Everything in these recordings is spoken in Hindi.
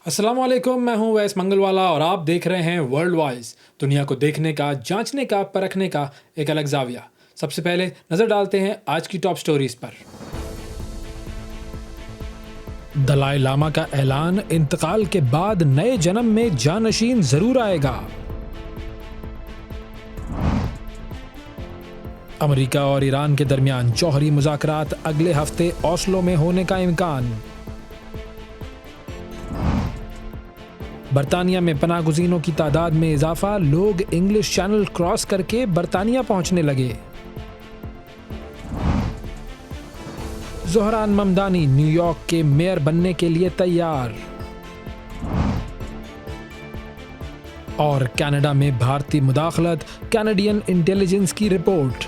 अस्सलाम वालेकुम, मैं हूं वैस मंगलवाला और आप देख रहे हैं वर्ल्ड वाइज। दुनिया को देखने का, जांचने का, परखने का एक अलग जाविया। सबसे पहले नजर डालते हैं आज की टॉप स्टोरीज पर। दलाई लामा का ऐलान, इंतकाल के बाद नए जन्म में जानशीन जरूर आएगा। अमेरिका और ईरान के दरमियान जौहरी मुज़ाकरात अगले हफ्ते ओस्लो में होने का इम्कान। बरतानिया में पनाहगुज़ीनों की तादाद में इजाफा, लोग इंग्लिश चैनल क्रॉस करके बरतानिया पहुंचने लगे। ज़ोहरान ममदानी न्यूयॉर्क के मेयर बनने के लिए तैयार। और कनाडा में भारतीय मुदाखलत, कैनेडियन इंटेलिजेंस की रिपोर्ट।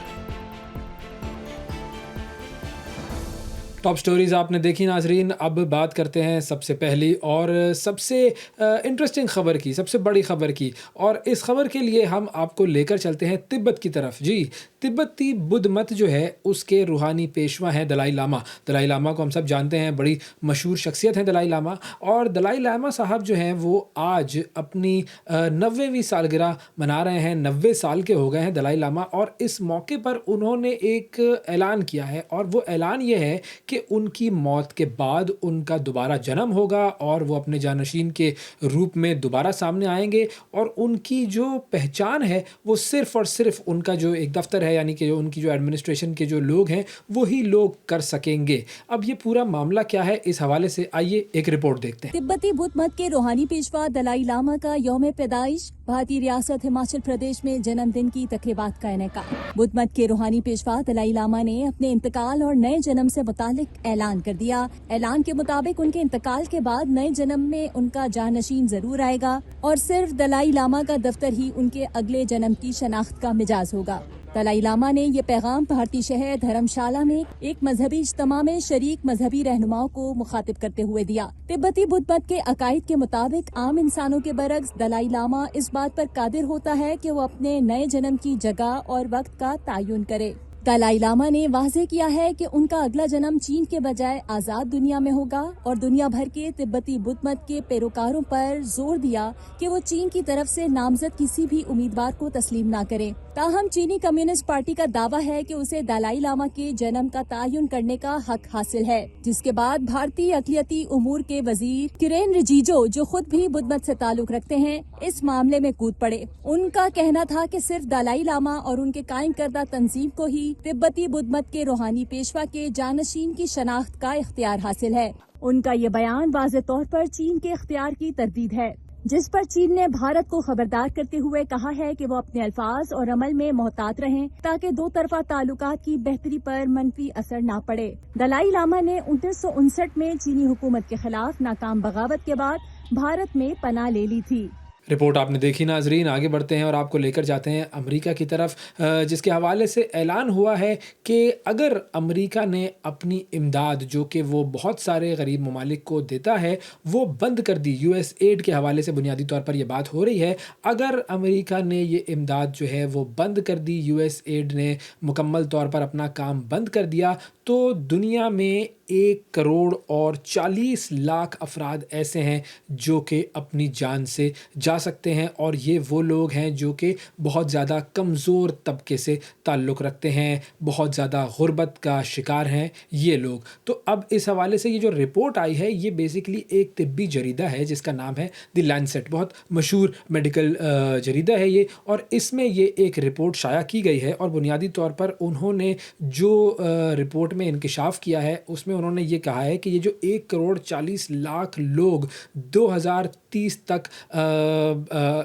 टॉप स्टोरीज आपने देखी नाजरीन। अब बात करते हैं सबसे पहली और सबसे इंटरेस्टिंग ख़बर की, सबसे बड़ी ख़बर की। और इस ख़बर के लिए हम आपको लेकर चलते हैं तिब्बत की तरफ। जी, तिब्बती बुद्ध मत जो है उसके रूहानी पेशवा हैं दलाई लामा। दलाई लामा को हम सब जानते हैं, बड़ी मशहूर शख्सियत हैं दलाई लामा। और दलाई लामा साहब जो हैं वो आज अपनी 90वीं सालगिरह मना रहे हैं। 90 साल के हो गए हैं दलाई लामा। और इस मौके पर उन्होंने एक ऐलान किया है और वो ऐलान ये है कि उनकी मौत के बाद उनका दोबारा जन्म होगा और वो अपने जानशीन के रूप में दोबारा सामने आएंगे। और उनकी जो पहचान है वो सिर्फ़ और सिर्फ उनका जो एक दफ्तर है, यानी कि जो उनकी जो एडमिनिस्ट्रेशन के जो लोग हैं वही लोग कर सकेंगे। अब ये पूरा मामला क्या है, इस हवाले से आइए एक रिपोर्ट देखते हैं। तिब्बती बुद्ध मत के रूहानी पेशवा दलाई लामा का यौम पैदाइश भारतीय रियासत हिमाचल प्रदेश में जन्मदिन की तकरीबात का इनेकाद। बुद्ध मत के रूहानी पेशवा दलाई लामा ने अपने इंतकाल और नए जन्म से मुतालिक ऐलान कर दिया। ऐलान के मुताबिक उनके इंतकाल के बाद नए जन्म में उनका जानशीन जरूर आएगा और सिर्फ दलाई लामा का दफ्तर ही उनके अगले जन्म की शनाख्त का मिजाज होगा। दलाई लामा ने ये पैगाम भारतीय शहर धर्मशाला में एक मजहबी इज्तिमा में शरीक मजहबी रहनुमाओं को मुखातिब करते हुए दिया। तिब्बती बुद्ध मत के अकायद के मुताबिक आम इंसानों के बरक्स दलाई लामा इस बात पर कादिर होता है कि वो अपने नए जन्म की जगह और वक्त का तयन करे। दलाई लामा ने वाज़ेह किया है कि उनका अगला जन्म चीन के बजाय आज़ाद दुनिया में होगा और दुनिया भर के तिब्बती बुद्ध मत के पैरोकारों पर जोर दिया कि वो चीन की तरफ से नामजद किसी भी उम्मीदवार को तस्लीम न करें। ताहम चीनी कम्युनिस्ट पार्टी का दावा है कि उसे दलाई लामा के जन्म का तयन करने का हक हासिल है, जिसके बाद भारतीय अक़लियती उमूर के वजीर किरेन रिजिजू, जो खुद भी बुद्ध मत से ताल्लुक रखते हैं, इस मामले में कूद पड़े। उनका कहना था कि सिर्फ दलाई लामा और उनके कायम करदा तंजीम को ही तिब्बती बुद्ध मत के रूहानी पेशवा के जानशीन की शनाख्त का इख्तियार हासिल है। उनका ये बयान वाज़ेह तौर पर चीन के इख्तियार की तरदीद है, जिस पर चीन ने भारत को खबरदार करते हुए कहा है कि वो अपने अल्फाज और अमल में मोहतात रहें ताकि दो तरफा ताल्लुकात की बेहतरी पर मनफी असर न पड़े। दलाई लामा ने 1959 में चीनी हुकूमत के खिलाफ नाकाम बगावत के बाद भारत में पनाह ले ली थी। रिपोर्ट आपने देखी नाजरीन। आगे बढ़ते हैं और आपको लेकर जाते हैं अमेरिका की तरफ, जिसके हवाले से ऐलान हुआ है कि अगर अमेरिका ने अपनी इमदाद जो कि वो बहुत सारे गरीब ममालिक को देता है वो बंद कर दी। यूएस एड के हवाले से बुनियादी तौर पर यह बात हो रही है। अगर अमेरिका ने ये इमदाद जो है वो बंद कर दी, यूएस एड ने मुकम्मल तौर पर अपना काम बंद कर दिया, तो दुनिया में 1 करोड़ और 40 लाख अफराद ऐसे हैं जो कि अपनी जान से जा सकते हैं। और ये वो लोग हैं जो कि बहुत ज़्यादा कमज़ोर तबके से ताल्लुक़ रखते हैं, बहुत ज़्यादा गुर्बत का शिकार हैं ये लोग। तो अब इस हवाले से ये जो रिपोर्ट आई है ये बेसिकली एक तिब्बी जरीदा है जिसका नाम है द लैंसेट। बहुत मशहूर मेडिकल जरीदा है ये। और इसमें ये एक रिपोर्ट शाया की गई है और बुनियादी तौर पर उन्होंने जो रिपोर्ट में इंकिशाफ किया है उसमें उन्होंने ये कहा है कि ये जो 1 करोड़ 40 लाख लोग 2030 तक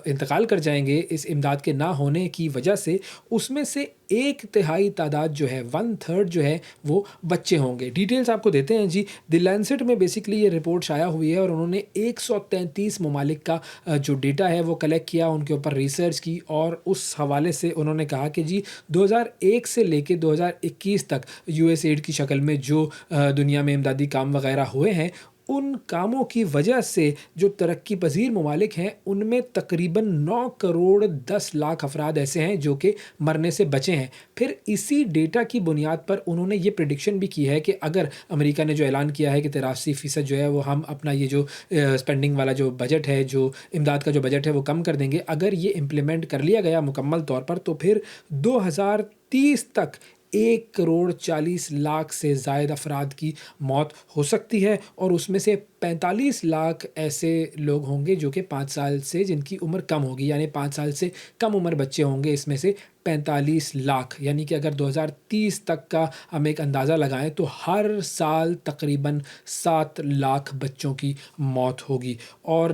इंतकाल कर जाएंगे इस इमदाद के ना होने की वजह से, उसमें से 1/3 तादाद जो है, 1/3 जो है वो बच्चे होंगे। डिटेल्स आपको देते हैं जी। द लैंसेट में बेसिकली ये रिपोर्ट शाया हुई है और उन्होंने 133 ममालिक का जो डेटा है वो कलेक्ट किया, उनके ऊपर रिसर्च की और उस हवाले से उन्होंने कहा कि जी 2001 से लेके 2021 तक यूएस एड की शक्ल में जो दुनिया में इमदादी काम वगैरह हुए हैं उन कामों की वजह से जो तरक्की पजीर ममालिक हैं उनमें तकरीबन 9 करोड़ 10 लाख अफराद ऐसे हैं जो कि मरने से बचे हैं। फिर इसी डेटा की बुनियाद पर उन्होंने ये प्रिडिक्शन भी की है कि अगर अमेरिका ने जो ऐलान किया है कि 83% जो है वो हम अपना ये जो स्पेंडिंग वाला जो बजट है, जो इमदाद का जो बजट है वो कम कर देंगे, अगर ये इम्प्लीमेंट कर लिया गया मुकम्मल तौर पर तो फिर 2030 तक 1 करोड़ 40 लाख से ज़ायद अफराद की मौत हो सकती है और उसमें से 45 लाख ऐसे लोग होंगे जो कि 5 साल से जिनकी उम्र कम होगी, यानी 5 साल से कम उम्र बच्चे होंगे इसमें से 45 लाख। यानी कि अगर 2030 तक का हम एक अंदाज़ा लगाएं तो हर साल तकरीबन 7 लाख बच्चों की मौत होगी। और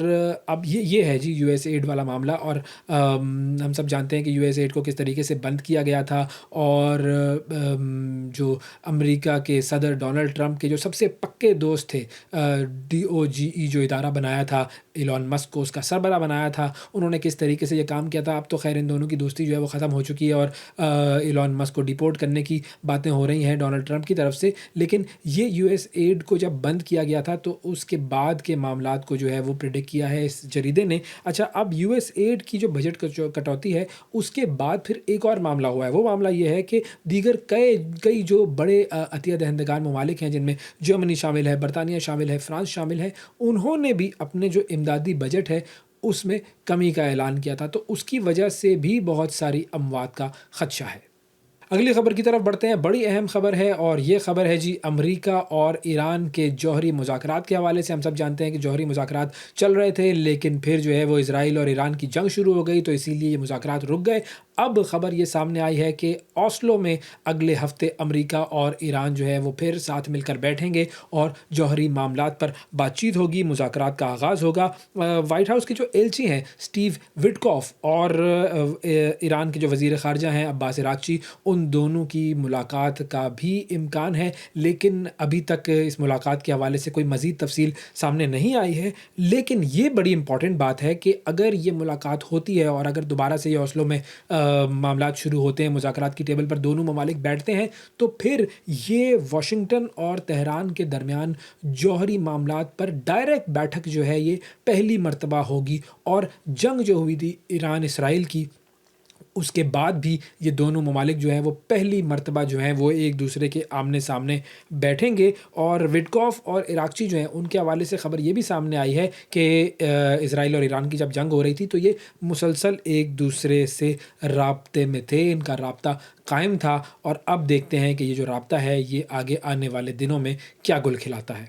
अब ये है जी यूएस एड वाला मामला। और हम सब जानते हैं कि यूएस एड को किस तरीके से बंद किया गया था और जो अमेरिका के सदर डोनाल्ड ट्रंप के जो सबसे पक्के दोस्त थे, DOGE जो इदारा बनाया था, इलॉन मस्क को उसका सरबरा बनाया था, उन्होंने किस तरीके से ये काम किया था। अब तो खैर इन दोनों की दोस्ती जो है वो ख़त्म हो चुकी है और इलॉन मस्क को डिपोर्ट करने की बातें हो रही हैं डोनाल्ड ट्रंप की तरफ से। लेकिन ये यूएस एड को जब बंद किया गया था तो उसके बाद के मामलात को जो है वो प्रिडिक्ट किया है इस जरीदे ने। अच्छा, अब यूएस एड की जो बजट कटौती है उसके बाद फिर एक और मामला हुआ है। वो मामला ये है कि दीगर कई जो बड़े अतिया दहंदगार ममालिक हैं, जिनमें जर्मनी शामिल है, बरतानिया शामिल है, फ्रांस शामिल है, उन्होंने भी अपने जो इमदादी बजट है उसमें कमी का ऐलान किया था। तो उसकी वजह से भी बहुत सारी अमवात का खदशा है। अगली खबर की तरफ बढ़ते हैं। बड़ी अहम खबर है और ये खबर है जी अमेरिका और ईरान के जौहरी मुज़ाकरात के हवाले से। हम सब जानते हैं कि जौहरी मुज़ाकरात चल रहे थे, लेकिन फिर जो है वो इज़राइल और ईरान की जंग शुरू हो गई, तो इसीलिए ये मुज़ाकरात रुक गए। अब ख़बर ये सामने आई है कि ओस्लो में अगले हफ्ते अमेरिका और ईरान जो है वो फिर साथ मिलकर बैठेंगे और जौहरी मामलात पर बातचीत होगी, मुज़ाकरात का आगाज़ होगा। वाइट हाउस के जो एलची हैं स्टीव विटकॉफ और ईरान के जो वज़ीर ख़ारजा हैं अब्बास इराक़ची, उन दोनों की मुलाकात का भी इम्कान है, लेकिन अभी तक इस मुलाकात के हवाले से कोई मज़ीद तफसील सामने नहीं आई है। लेकिन ये बड़ी इंपॉर्टेंट बात है कि अगर ये मुलाकात होती है और अगर दोबारा से ये ओस्लो में मामलात शुरू होते हैं, मुज़ाकरात की टेबल पर दोनों ममालिक बैठते हैं, तो फिर ये वाशिंगटन और तेहरान के दरमियान जौहरी मामलात पर डायरेक्ट बैठक जो है ये पहली मर्तबा होगी। और जंग जो हुई थी ईरान इसराइल की, उसके बाद भी ये दोनों ममालिक जो हैं वो पहली मर्तबा जो हैं वो एक दूसरे के आमने सामने बैठेंगे। और विटकॉफ और इराक़ची जो हैं उनके हवाले से ख़बर ये भी सामने आई है कि इज़राइल और ईरान की जब जंग हो रही थी तो ये मुसलसल एक दूसरे से राब्ते में थे, इनका राब्ता कायम था। और अब देखते हैं कि ये जो राब्ता है ये आगे आने वाले दिनों में क्या गुल खिलाता है।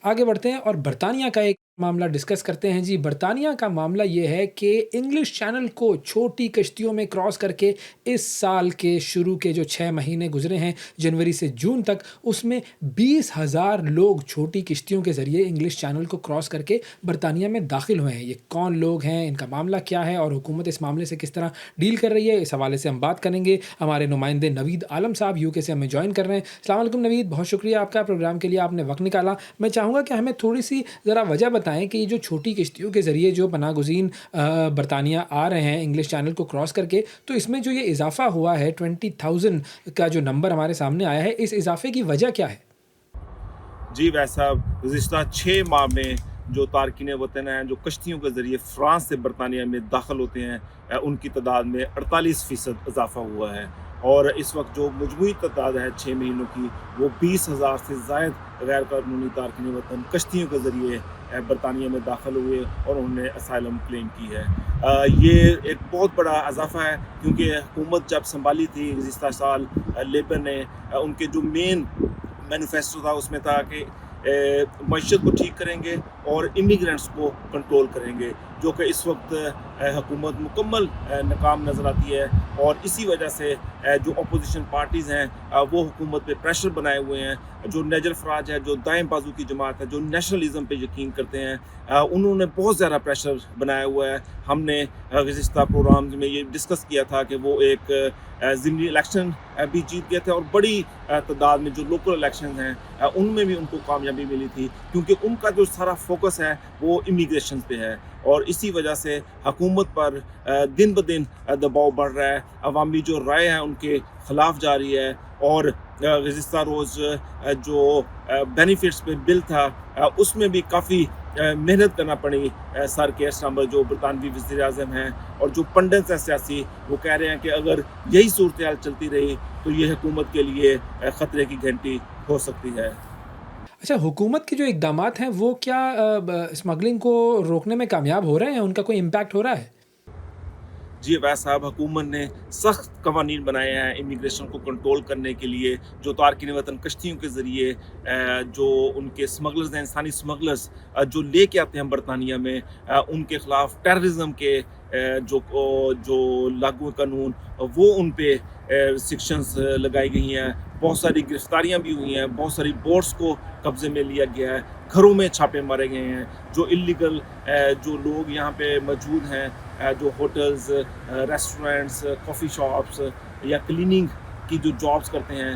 आगे बढ़ते हैं और बरतानिया का एक मामला डिस्कस करते हैं जी। बरतानिया का मामला ये है कि इंग्लिश चैनल को छोटी कश्तियों में क्रॉस करके इस साल के शुरू के जो 6 महीने गुजरे हैं जनवरी से जून तक, उसमें 20,000 लोग छोटी किश्तियों के ज़रिए इंग्लिश चैनल को क्रॉस करके बरतानिया में दाखिल हुए हैं। ये कौन लोग हैं, इनका मामला क्या है और हुकूमत इस मामले से किस तरह डील कर रही है, इस हवाले से हम बात करेंगे। हमारे नुमाइंदे नवीद आलम साहब यूके से हमें ज्वाइन कर रहे हैं। अस्सलाम वालेकुम नवीद, बहुत शुक्रिया आपका प्रोग्राम के लिए, आपने वक्त निकाला। मैं चाहूँगा कि हमें थोड़ी सी ज़रा वजह बताएं कि ये जो छोटी किश्तियों के ज़रिए जो पनागुज़ीन बरतानिया आ रहे हैं इंग्लिश चैनल को क्रॉस करके, तो इसमें जो ये इजाफ़ा हुआ है 20,000 का जो नंबर हमारे सामने आया है, इस इजाफ़े की वजह क्या है? जी वैसा गुज़िश्ता 6 माह में जो तारकीन वतन हैं जो कश्तियों के ज़रिए फ़्रांस से बरतानिया में दाखिल होते हैं, उनकी तादाद में 48% इजाफ़ा हुआ है। और इस वक्त जो मजमूई तादाद है 6 महीनों की, वो 20,000 से ज़ायद गैर कानूनी तारकीन वतन कश्तियों के ज़रिए बरतानिया में दाखिल हुए और उन्होंने असाइलम क्लेम की है। ये एक बहुत बड़ा इजाफ़ा है, क्योंकि हुकूमत जब संभाली थी गुज़िश्ता साल लेबर ने, उनके जो मेन मैनिफेस्टो था उसमें था कि मईशत को ठीक करेंगे और इमिग्रेंट्स को कंट्रोल करेंगे, जो कि इस वक्त हुकूमत मुकम्मल नाकाम नज़र आती है। और इसी वजह से जो अपोजिशन पार्टीज़ हैं वो हुकूमत पे प्रेशर बनाए हुए हैं। जो नजर फराज है, जो दाएं बाजू की जमात है, जो नेशनलिज्म पे यकीन करते हैं, उन्होंने बहुत ज़्यादा प्रेशर बनाया हुआ है। हमने गुज़िश्ता प्रोग्राम्स में ये डिस्कस किया था कि वो एक ज़िमनी इलेक्शन भी जीत गए थे और बड़ी तादाद में जो लोकल इलेक्शन हैं उनमें भी उनको कामयाबी मिली थी, क्योंकि उनका जो सारा फोकस है वो इमिग्रेशन पे है। और इसी वजह से हुकूमत पर दिन ब दिन दबाव बढ़ रहा है, अवामी जो राय है उनके ख़िलाफ़ जा रही है। और गुज़िस्ता रोज़ जो बेनिफिट्स पे बिल था उसमें भी काफ़ी मेहनत करना पड़ी सर केयर स्टारमर जो बरतानवी वज़ीर-ए-आज़म हैं, और जो पंडित हैं सियासी, वो कह रहे हैं कि अगर यही सूरत-ए-हाल चलती रही तो ये हुकूमत के लिए ख़तरे की घंटी हो सकती है। अच्छा, हुकूमत के जो इकदामात हैं वो क्या स्मगलिंग को रोकने में कामयाब हो रहे हैं? उनका कोई इम्पैक्ट हो रहा है? जी अवैस साहब, हुकूमत ने सख्त कवानीन बनाए हैं इमिग्रेशन को कंट्रोल करने के लिए। जो तारकीन वतन कश्तियों के ज़रिए जो उनके स्मगलर्स हैं, इंसानी स्मगलर्स जो लेके आते हैं बरतानिया में, उनके ख़िलाफ़ टेररिज्म के जो लागू कानून वो उन पे सेक्शंस लगाई गई हैं। बहुत सारी गिरफ्तारियां भी हुई हैं, बहुत सारी बोट्स को कब्जे में लिया गया है, घरों में छापे मारे गए हैं। जो इलीगल जो लोग यहाँ पे मौजूद हैं, जो होटल्स, रेस्टोरेंट्स, कॉफ़ी शॉप्स या क्लीनिंग की जो जॉब्स करते हैं,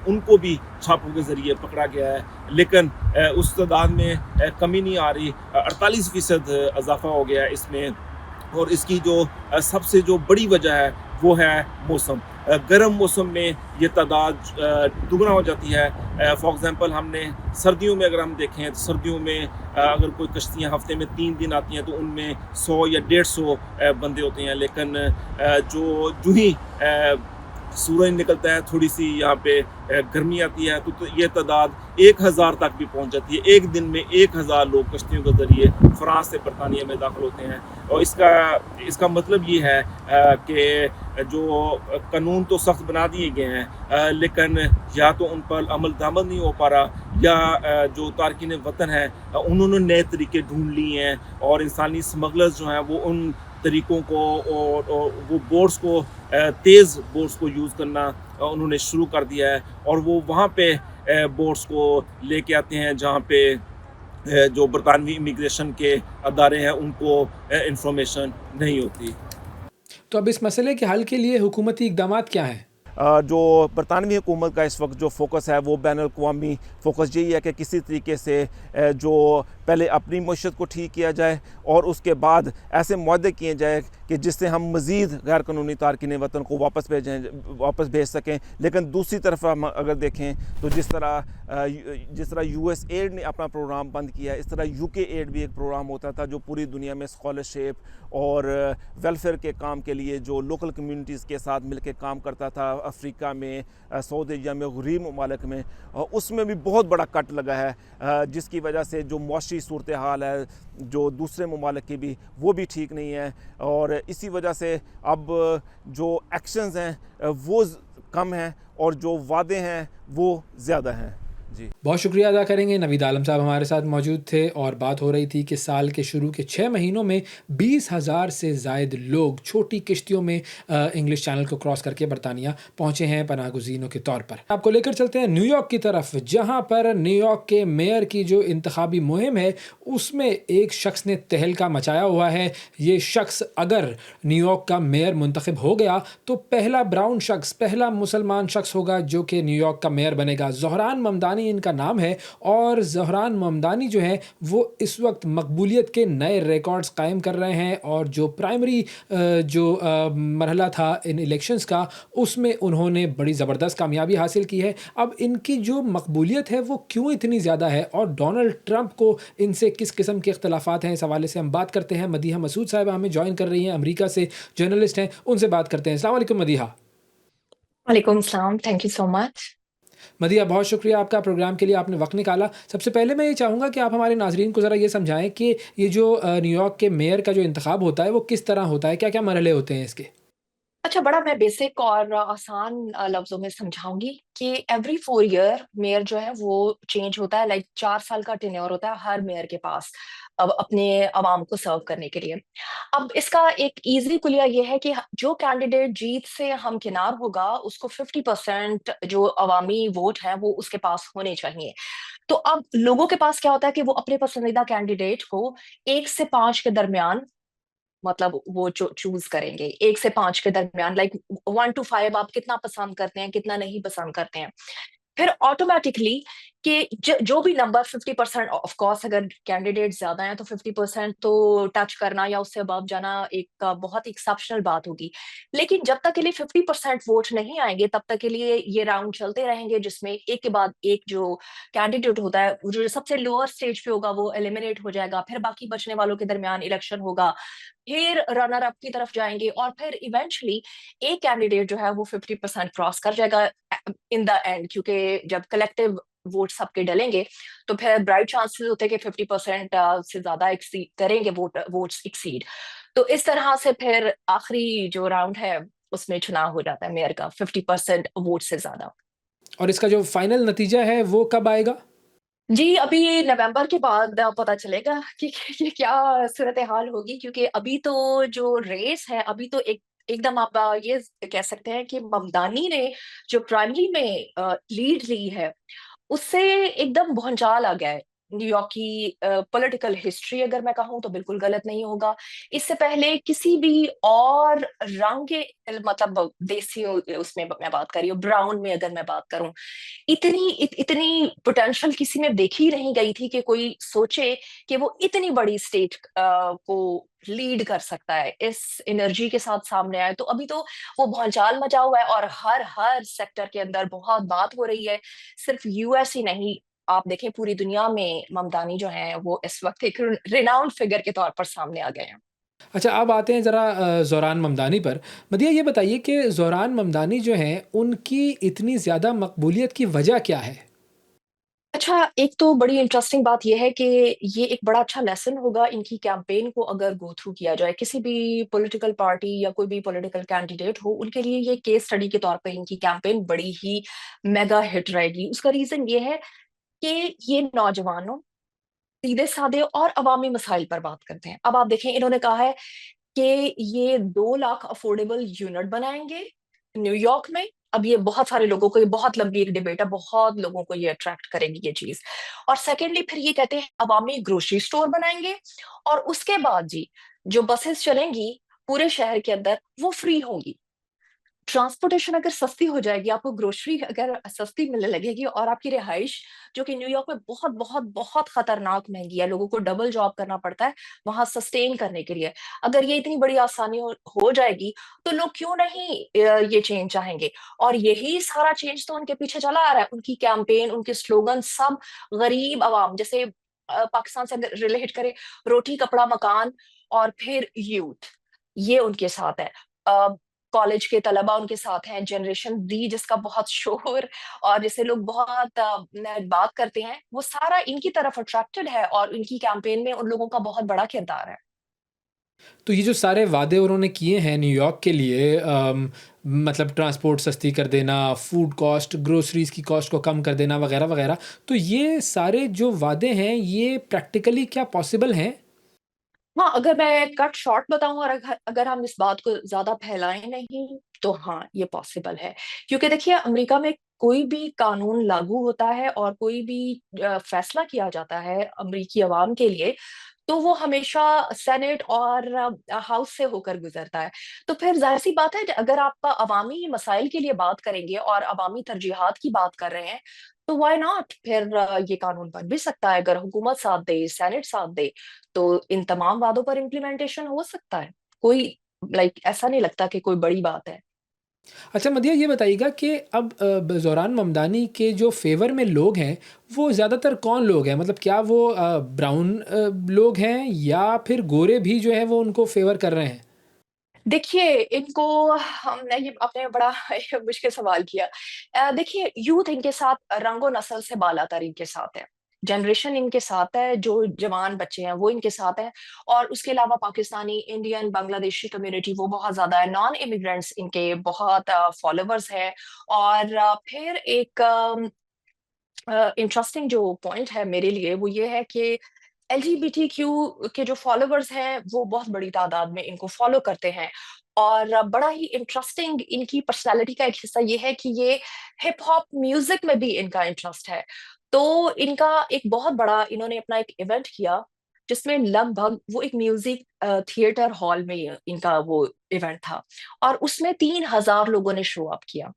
उनको भी छापों के ज़रिए पकड़ा गया है। लेकिन उस तादाद में कमी नहीं आ रही। 48% इजाफा हो गया है इसमें। और इसकी जो सबसे जो बड़ी वजह है वो है मौसम। गर्म मौसम में ये तादाद दुगना हो जाती है। फॉर एग्ज़ाम्पल, हमने सर्दियों में अगर हम देखें तो सर्दियों में अगर कोई कश्तियाँ हफ़्ते में 3 दिन आती हैं तो उनमें 100 या 150 बंदे होते हैं। लेकिन जो ही सूरज निकलता है, थोड़ी-सी यहाँ पे गर्मी आती है तो ये तादाद 1000 तक भी पहुँच जाती है। एक दिन में 1000 लोग कश्तियों के ज़रिए फ़्रांस से बरतानिया में दाखिल होते हैं। और इसका मतलब ये है कि जो कानून तो सख्त बना दिए गए हैं, लेकिन या तो उन पर अमल दरामद नहीं हो पा रहा, या जो तारकीन वतन हैं उन्होंने नए तरीके ढूंढ लिए हैं, और इंसानी स्मगलर्स जो हैं वो उन तरीक़ों को और वो बोट्स को तेज़ बोट्स को यूज़ करना उन्होंने शुरू कर दिया है। और वो वहाँ पे बोट्स को लेके आते हैं जहाँ पे जो बरतानवी इमिग्रेशन के अदारे हैं उनको इंफॉर्मेशन नहीं होती। तो अब इस मसले के हल के लिए हुकूमती इकदामात क्या हैं? जो बरतानवी हुकूमत का इस वक्त जो फ़ोकस है वो बैनुल-अक़वामी फ़ोकस यही है कि किसी तरीके से जो पहले अपनी मईशत को ठीक किया जाए और उसके बाद ऐसे मुआहदे किए जाए कि जिससे हम मज़ीद गैर कानूनी तारकीन वतन को वापस भेज सकें। लेकिन दूसरी तरफ हम अगर देखें तो जिस तरह यूएसएड ने अपना प्रोग्राम बंद किया है, इस तरह यूके एड भी एक प्रोग्राम होता था जो पूरी दुनिया में स्कॉलरशिप और वेलफेयर के काम के लिए जो लोकल कम्युनिटीज़ के साथ मिलकर काम करता था अफ्रीका में, सऊदी अरबिया में, गरीब ममालिक में। उसमें भी बहुत बड़ा कट लगा है, जिसकी वजह से जो मुआशी सूरत हाल है जो दूसरे ममालिक की भी, वो भी ठीक नहीं है। और इसी वजह से अब जो एक्शंस हैं वो कम हैं और जो वादे हैं वो ज़्यादा हैं। जी, बहुत शुक्रिया अदा करेंगे। नवीद आलम साहब हमारे साथ मौजूद थे और बात हो रही थी कि साल के शुरू के 6 महीनों में 20,000 से ज़ायद लोग छोटी किश्तियों में इंग्लिश चैनल को क्रॉस करके बरतानिया पहुँचे हैं पनाहगज़ीनों के तौर पर। आपको लेकर चलते हैं न्यूयॉर्क की तरफ, जहाँ पर न्यूयॉर्क के मेयर की जो इंतखाबी मुहिम है उसमें एक शख्स ने तहलका मचाया हुआ है। ये शख्स अगर न्यूयॉर्क का मेयर मुंतखब हो गया तो पहला ब्राउन शख्स, पहला मुसलमान शख्स होगा जो कि न्यूयॉर्क का मेयर बनेगा। ज़ोहरान ममदानी इनका नाम है और ज़ोहरान ममदानी जो है वो इस वक्त मकबूलियत के नए रिकॉर्ड्स कायम कर रहे हैं, और जो प्राइमरी जो मरहला था इन इलेक्शंस का उसमें उन्होंने बड़ी ज़बरदस्त कामयाबी हासिल की है। अब इनकी जो मकबूलियत है वो क्यों इतनी ज़्यादा है और डोनाल्ड ट्रंप को इनसे किस किस्म के इख्तलाफात हैं, इस हवाले से हम बात करते हैं। मदीहा मसूद साहिबा हमें ज्वाइन कर रही हैं, अमेरिका से जर्नलिस्ट हैं, उनसे बात करते हैं। अस्सलाम वालेकुम मदीहा। वालेकुम सलाम, thank you so much. Madiha, बहुत शुक्रिया आपका प्रोग्राम के लिए आपने वक्त निकाला। सबसे पहले मैं ये चाहूँगा कि आप हमारे नाजरीन को ज़रा ये समझाएं कि ये जो न्यूयॉर्क के मेयर का जो इंतखाब होता है वो किस तरह होता है, क्या क्या मरहले होते हैं इसके? अच्छा, बड़ा मैं बेसिक और आसान लफ्ज़ों में समझाऊँगी कि एवरी 4 ईयर मेयर जो है वो चेंज होता है, लाइक 4 साल का टेन्योर होता है हर मेयर के पास, अब अपने अवाम को सर्व करने के लिए। अब इसका एक ईज़ी कुलिया ये है कि जो कैंडिडेट जीत से हमकिनार होगा, उसको 50% जो अवामी वोट हैं, वो उसके पास होने चाहिए। तो अब लोगों के पास क्या होता है कि वो अपने पसंदीदा कैंडिडेट को 1 से 5 के दरमियान, मतलब वो जो चूज़ करेंगे 1 से 5 के दरमियान, लाइक 1 टू 5 आप कितना पसंद करते हैं, कितना नहीं पसंद करते हैं। फिर ऑटोमैटिकली कि जो भी नंबर 50%, ऑफ कोर्स अगर कैंडिडेट ज्यादा हैं तो 50% तो टच करना या उससे अबव जाना एक बहुत एक्सेप्शनल बात होगी। लेकिन जब तक के लिए 50% वोट नहीं आएंगे तब तक के लिए ये राउंड चलते रहेंगे, जिसमें एक के बाद एक जो कैंडिडेट होता है जो सबसे लोअर स्टेज पे होगा वो एलिमिनेट हो जाएगा, फिर बाकी बचने वालों के दरमियान इलेक्शन होगा, फिर रनर अप की तरफ जाएंगे और फिर इवेंचुअली एक कैंडिडेट जो है वो 50% क्रॉस कर जाएगा इन द एंड, क्योंकि जब कलेक्टिव वोट सबके डलेंगे तो फिर ब्राइट चांसेस होते हैं कि 50% से ज्यादा एक्सीड करेंगे वोट्स एक्सीड। तो इस तरह से फिर आखिरी जो राउंड है उसमें चुनाव हो जाता है मेयर का 50% वोट से ज्यादा। और इसका जो फाइनल नतीजा है वो कब आएगा? जी, अभी नवंबर के बाद पता चलेगा कि ये क्या सूरत हाल होगी, क्योंकि अभी तो जो रेस है अभी तो एकदम आप ये कह सकते हैं कि ममदानी ने जो प्राइमरी में लीड ली है उससे एकदम भूचाल आ गया है। न्यूयॉर्क की पॉलिटिकल हिस्ट्री अगर मैं कहूँ तो बिल्कुल गलत नहीं होगा। इससे पहले किसी भी और रंग के मतलब देसी उसमें मैं बात कर रही हूँ, ब्राउन में अगर मैं बात करूं, इतनी पोटेंशियल किसी में देखी नहीं गई थी कि कोई सोचे कि वो इतनी बड़ी स्टेट को लीड कर सकता है, इस एनर्जी के साथ सामने आए। तो अभी तो वो भौचाल मचा हुआ है और हर हर सेक्टर के अंदर बहुत बात हो रही है। सिर्फ यूएस ही नहीं, आप देखें पूरी दुनिया में ममदानी जो है वो इस वक्त एक रिनाउंड फिगर के तौर पर सामने आ गए हैं। अच्छा, अब आते हैं ज़रा ज़ोरान ममदानी पर। मदिया, ये बताइए कि ज़ोरान ममदानी जो हैं, उनकी इतनी ज़्यादा मकबूलियत की वजह क्या है? अच्छा, एक तो बड़ी इंटरेस्टिंग बात यह है कि ये एक बड़ा अच्छा लेसन होगा इनकी कैंपेन को अगर गो थ्रू किया जाए। किसी भी पॉलिटिकल पार्टी या कोई भी पॉलिटिकल कैंडिडेट हो, उनके लिए ये केस स्टडी के तौर पे इनकी कैंपेन बड़ी ही मेगा हिट रहेगी। उसका रीजन ये है कि ये नौजवानों, सीधे साधे और अवामी मसाइल पर बात करते हैं। अब आप देखें, इन्होंने कहा है कि ये 2 लाख अफोर्डेबल यूनिट बनाएंगे न्यूयॉर्क में। अब ये बहुत सारे लोगों को, ये बहुत लंबी एक डिबेट है, बहुत लोगों को ये अट्रैक्ट करेगी ये चीज। और सेकेंडली फिर ये कहते हैं अवामी ग्रोसरी स्टोर बनाएंगे, और उसके बाद जी जो बसेस चलेंगी पूरे शहर के अंदर वो फ्री होंगी। ट्रांसपोर्टेशन अगर सस्ती हो जाएगी, आपको ग्रोसरी अगर सस्ती मिलने लगेगी, और आपकी रिहाइश जो कि न्यूयॉर्क में बहुत बहुत बहुत खतरनाक महंगी है, लोगों को डबल जॉब करना पड़ता है वहां सस्टेन करने के लिए, अगर ये इतनी बड़ी आसानी हो जाएगी तो लोग क्यों नहीं ये चेंज चाहेंगे। और यही सारा चेंज तो उनके पीछे चला आ रहा है, उनकी कैंपेन, उनके स्लोगन सब गरीब आवाम, जैसे पाकिस्तान से अगर रिलेट करें, रोटी कपड़ा मकान और फिर यूथ, ये उनके साथ है। कॉलेज के तलबा उनके साथ हैं, जनरेशन डी जिसका बहुत शोर और जिसे लोग बहुत बात करते हैं, वो सारा इनकी तरफ अट्रैक्टेड है और इनकी कैंपेन में उन लोगों का बहुत बड़ा किरदार है। तो ये जो सारे वादे उन्होंने किए हैं न्यूयॉर्क के लिए, मतलब ट्रांसपोर्ट सस्ती कर देना, फूड कॉस्ट, ग्रोसरीज़ की कॉस्ट को कम कर देना वगैरह वगैरह, तो ये सारे जो वादे हैं ये प्रैक्टिकली क्या पॉसिबल हैं? हाँ, अगर मैं कट शॉर्ट बताऊं और अगर हम इस बात को ज्यादा फैलाएं नहीं तो हाँ, ये पॉसिबल है। क्योंकि देखिए, अमेरिका में कोई भी कानून लागू होता है और कोई भी फैसला किया जाता है अमेरिकी अवाम के लिए, तो वो हमेशा सेनेट और हाउस से होकर गुजरता है। तो फिर जाहिर सी बात है, अगर आप अवामी मसाइल के लिए बात करेंगे और अवामी तरजीहात की बात कर रहे हैं, तो व्हाई नॉट, फिर ये कानून बन भी सकता है। अगर हुकूमत साथ दे, सेनेट साथ दे, तो इन तमाम वादों पर इम्प्लीमेंटेशन हो सकता है। कोई ऐसा नहीं लगता कि कोई बड़ी बात है। अच्छा मदिया, ये बताइएगा कि अब ज़ोरान ममदानी के जो फ़ेवर में लोग हैं, वो ज़्यादातर कौन लोग हैं? मतलब क्या वो ब्राउन लोग हैं या फिर गोरे भी जो हैं वो उनको फ़ेवर कर रहे हैं? देखिए, इनको हमने ये आपने बड़ा मुश्किल सवाल किया। देखिए, यूथ इनके साथ रंगो नस्ल से बालातर इनके साथ है। जनरेशन इनके साथ है, जो जवान बच्चे हैं वो इनके साथ हैं, और उसके अलावा पाकिस्तानी, इंडियन, बांग्लादेशी कम्युनिटी वो बहुत ज़्यादा है। नॉन इमिग्रेंट्स इनके बहुत फॉलोवर्स हैं। और फिर एक इंटरेस्टिंग जो पॉइंट है मेरे लिए वो ये है कि एलजीबीटीक्यू के जो फॉलोवर्स हैं वो बहुत बड़ी तादाद में इनको फॉलो करते हैं। और बड़ा ही इंटरेस्टिंग इनकी पर्सनालिटी का एक हिस्सा ये है कि ये हिप हॉप म्यूजिक में भी इनका इंटरेस्ट है। तो इनका एक बहुत बड़ा, इन्होंने अपना एक इवेंट किया जिसमें लगभग वो एक म्यूजिक थिएटर हॉल में इनका वो इवेंट था, और उसमें 3,000 लोगों ने शो अप किया।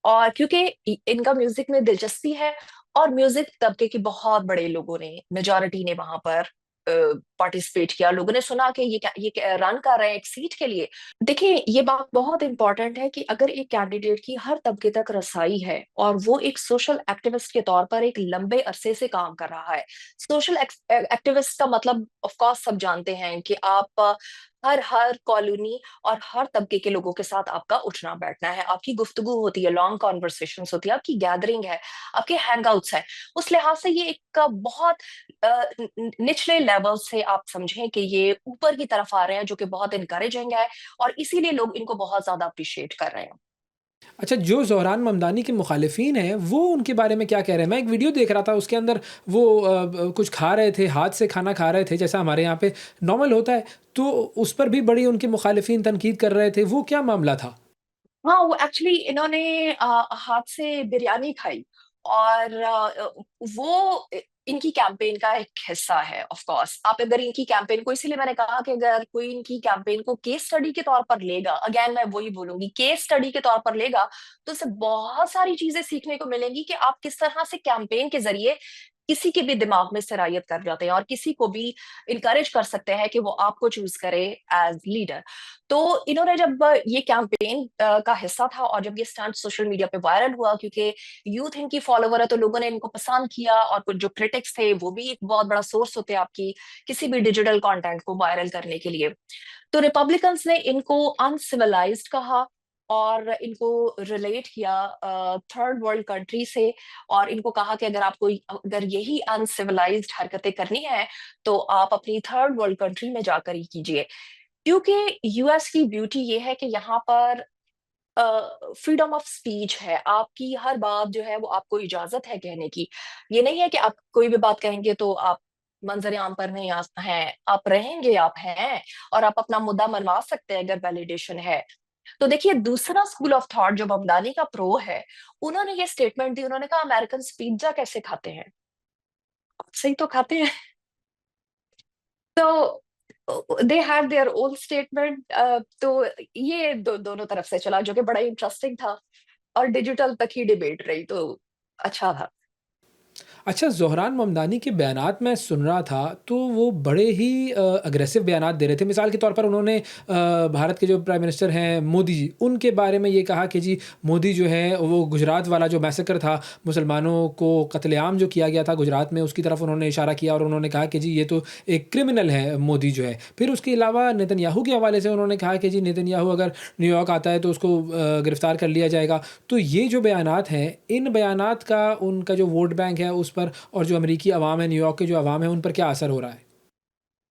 और क्योंकि इनका म्यूजिक में दिलचस्पी है, और म्यूजिक तबके के बहुत बड़े लोगों ने, मेजोरिटी ने वहां पर पार्टिसिपेट किया। लोगों ने सुना कि ये रन कर रहे हैं एक सीट के लिए। देखिए, ये बात बहुत इंपॉर्टेंट है कि अगर एक कैंडिडेट की हर तबके तक रसाई है और वो एक सोशल एक्टिविस्ट के तौर पर एक लंबे अरसे से काम कर रहा है। सोशल एक्टिविस्ट का मतलब ऑफ कोर्स सब जानते हैं कि आप हर हर कॉलोनी और हर तबके के लोगों के साथ आपका उठना बैठना है, आपकी गुफ्तगू होती है, लॉन्ग कॉन्वर्सेशंस होती है, आपकी गैदरिंग है, आपके हैंगआउट्स है। उस लिहाज से ये एक बहुत निचले लेवल से आप समझें कि ये ऊपर की तरफ आ रहे हैं, जो कि बहुत इनकरेजिंग है और इसीलिए लोग इनको बहुत ज्यादा अप्रिशिएट कर रहे हैं। अच्छा, जो ज़ोहरान ममदानी के मुखालिफिन हैं, वो उनके बारे में क्या कह रहे हैं? मैं एक वीडियो देख रहा था, उसके अंदर वो कुछ खा रहे थे, हाथ से खाना खा रहे थे, जैसा हमारे यहाँ पे नॉर्मल होता है, तो उस पर भी बड़ी उनके मुखालिफिन तनकीद कर रहे थे, वो क्या मामला था? हाँ, वो एक्चुअली इन्होंने हाथ से बिरयानी खाई और वो इनकी कैंपेन का एक हिस्सा है। ऑफ कोर्स आप अगर इनकी कैंपेन को, इसीलिए मैंने कहा कि अगर कोई इनकी कैंपेन को केस स्टडी के तौर पर लेगा, अगेन मैं वही बोलूंगी, केस स्टडी के तौर पर लेगा, तो उससे बहुत सारी चीजें सीखने को मिलेंगी कि आप किस तरह से कैंपेन के जरिए किसी के भी दिमाग में सरायत कर जाते हैं और किसी को भी इनकरेज कर सकते हैं कि वो आपको चूज करे एज लीडर। तो इन्होंने जब ये कैंपेन का हिस्सा था और जब ये स्टंट सोशल मीडिया पे वायरल हुआ, क्योंकि यूथ इनकी फॉलोवर है, तो लोगों ने इनको पसंद किया और कुछ जो क्रिटिक्स थे वो भी एक बहुत बड़ा सोर्स होते हैं आपकी किसी भी डिजिटल कंटेंट को वायरल करने के लिए। तो रिपब्लिकन्स ने इनको अनसिविलाइज्ड कहा और इनको रिलेट किया थर्ड वर्ल्ड कंट्री से, और इनको कहा कि अगर यही अनसिविलाइज्ड हरकतें करनी है तो आप अपनी थर्ड वर्ल्ड कंट्री में जाकर ही कीजिए। क्योंकि यूएस की ब्यूटी ये है कि यहाँ पर फ्रीडम ऑफ स्पीच है, आपकी हर बात जो है वो आपको इजाजत है कहने की। ये नहीं है कि आप कोई भी बात कहेंगे तो आप मंजर आम पर नहीं हैं, आप रहेंगे, आप हैं, और आप अपना मुद्दा मनवा सकते हैं अगर वैलिडेशन है। तो देखिए, दूसरा स्कूल ऑफ थॉट जो बमदानी का प्रो है, उन्होंने ये स्टेटमेंट दी, उन्होंने कहा अमेरिकन पिज्जा कैसे खाते हैं? सही तो खाते हैं। तो they have their own statement. तो ये दोनों तरफ से चला, जो कि बड़ा इंटरेस्टिंग था और डिजिटल तक ही डिबेट रही, तो अच्छा था। अच्छा, ज़ोहरान ममदानी के बयानात मैं सुन रहा था, तो वो बड़े ही अग्रेसिव बयानात दे रहे थे। मिसाल के तौर पर उन्होंने भारत के जो प्राइम मिनिस्टर हैं मोदी जी, उनके बारे में ये कहा कि जी मोदी जो है वो गुजरात वाला जो मैसेकर था, मुसलमानों को कत्लेआम जो किया गया था गुजरात में, उसकी तरफ उन्होंने इशारा किया और उन्होंने कहा कि जी ये तो एक क्रिमिनल है मोदी जो है। फिर उसके अलावा नेतन्याहू के हवाले से उन्होंने कहा कि जी नेतन्याहू अगर न्यूयॉर्क आता है तो उसको गिरफ़्तार कर लिया जाएगा। तो ये जो बयानात हैं, इन बयानात का उनका जो वोट बैंक है उस पर और जो अमेरिकी अवाम है, न्यूयॉर्क के जो अवाम है, उन पर क्या असर हो रहा है?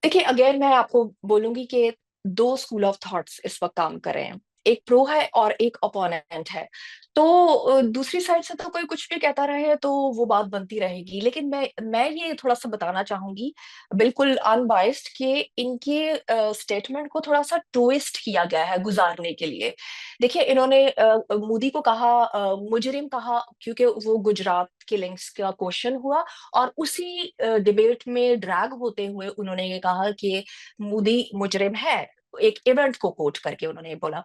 देखिए, अगेन मैं आपको बोलूंगी कि दो स्कूल ऑफ थॉट्स इस वक्त काम कर रहे हैं, एक प्रो है और एक अपोनेंट है। तो दूसरी साइड से तो कोई कुछ भी कहता रहे तो वो बात बनती रहेगी, लेकिन मैं ये थोड़ा सा बताना चाहूंगी बिल्कुल अनबाइस्ड कि इनके स्टेटमेंट को थोड़ा सा ट्विस्ट किया गया है गुजारने के लिए। देखिए, इन्होंने मोदी को कहा मुजरिम कहा, क्योंकि वो गुजरात के लिंक्स का क्वेश्चन हुआ और उसी डिबेट में ड्रैग होते हुए उन्होंने ये कहा कि मोदी मुजरिम है, एक इवेंट को कोट करके उन्होंने ये बोला।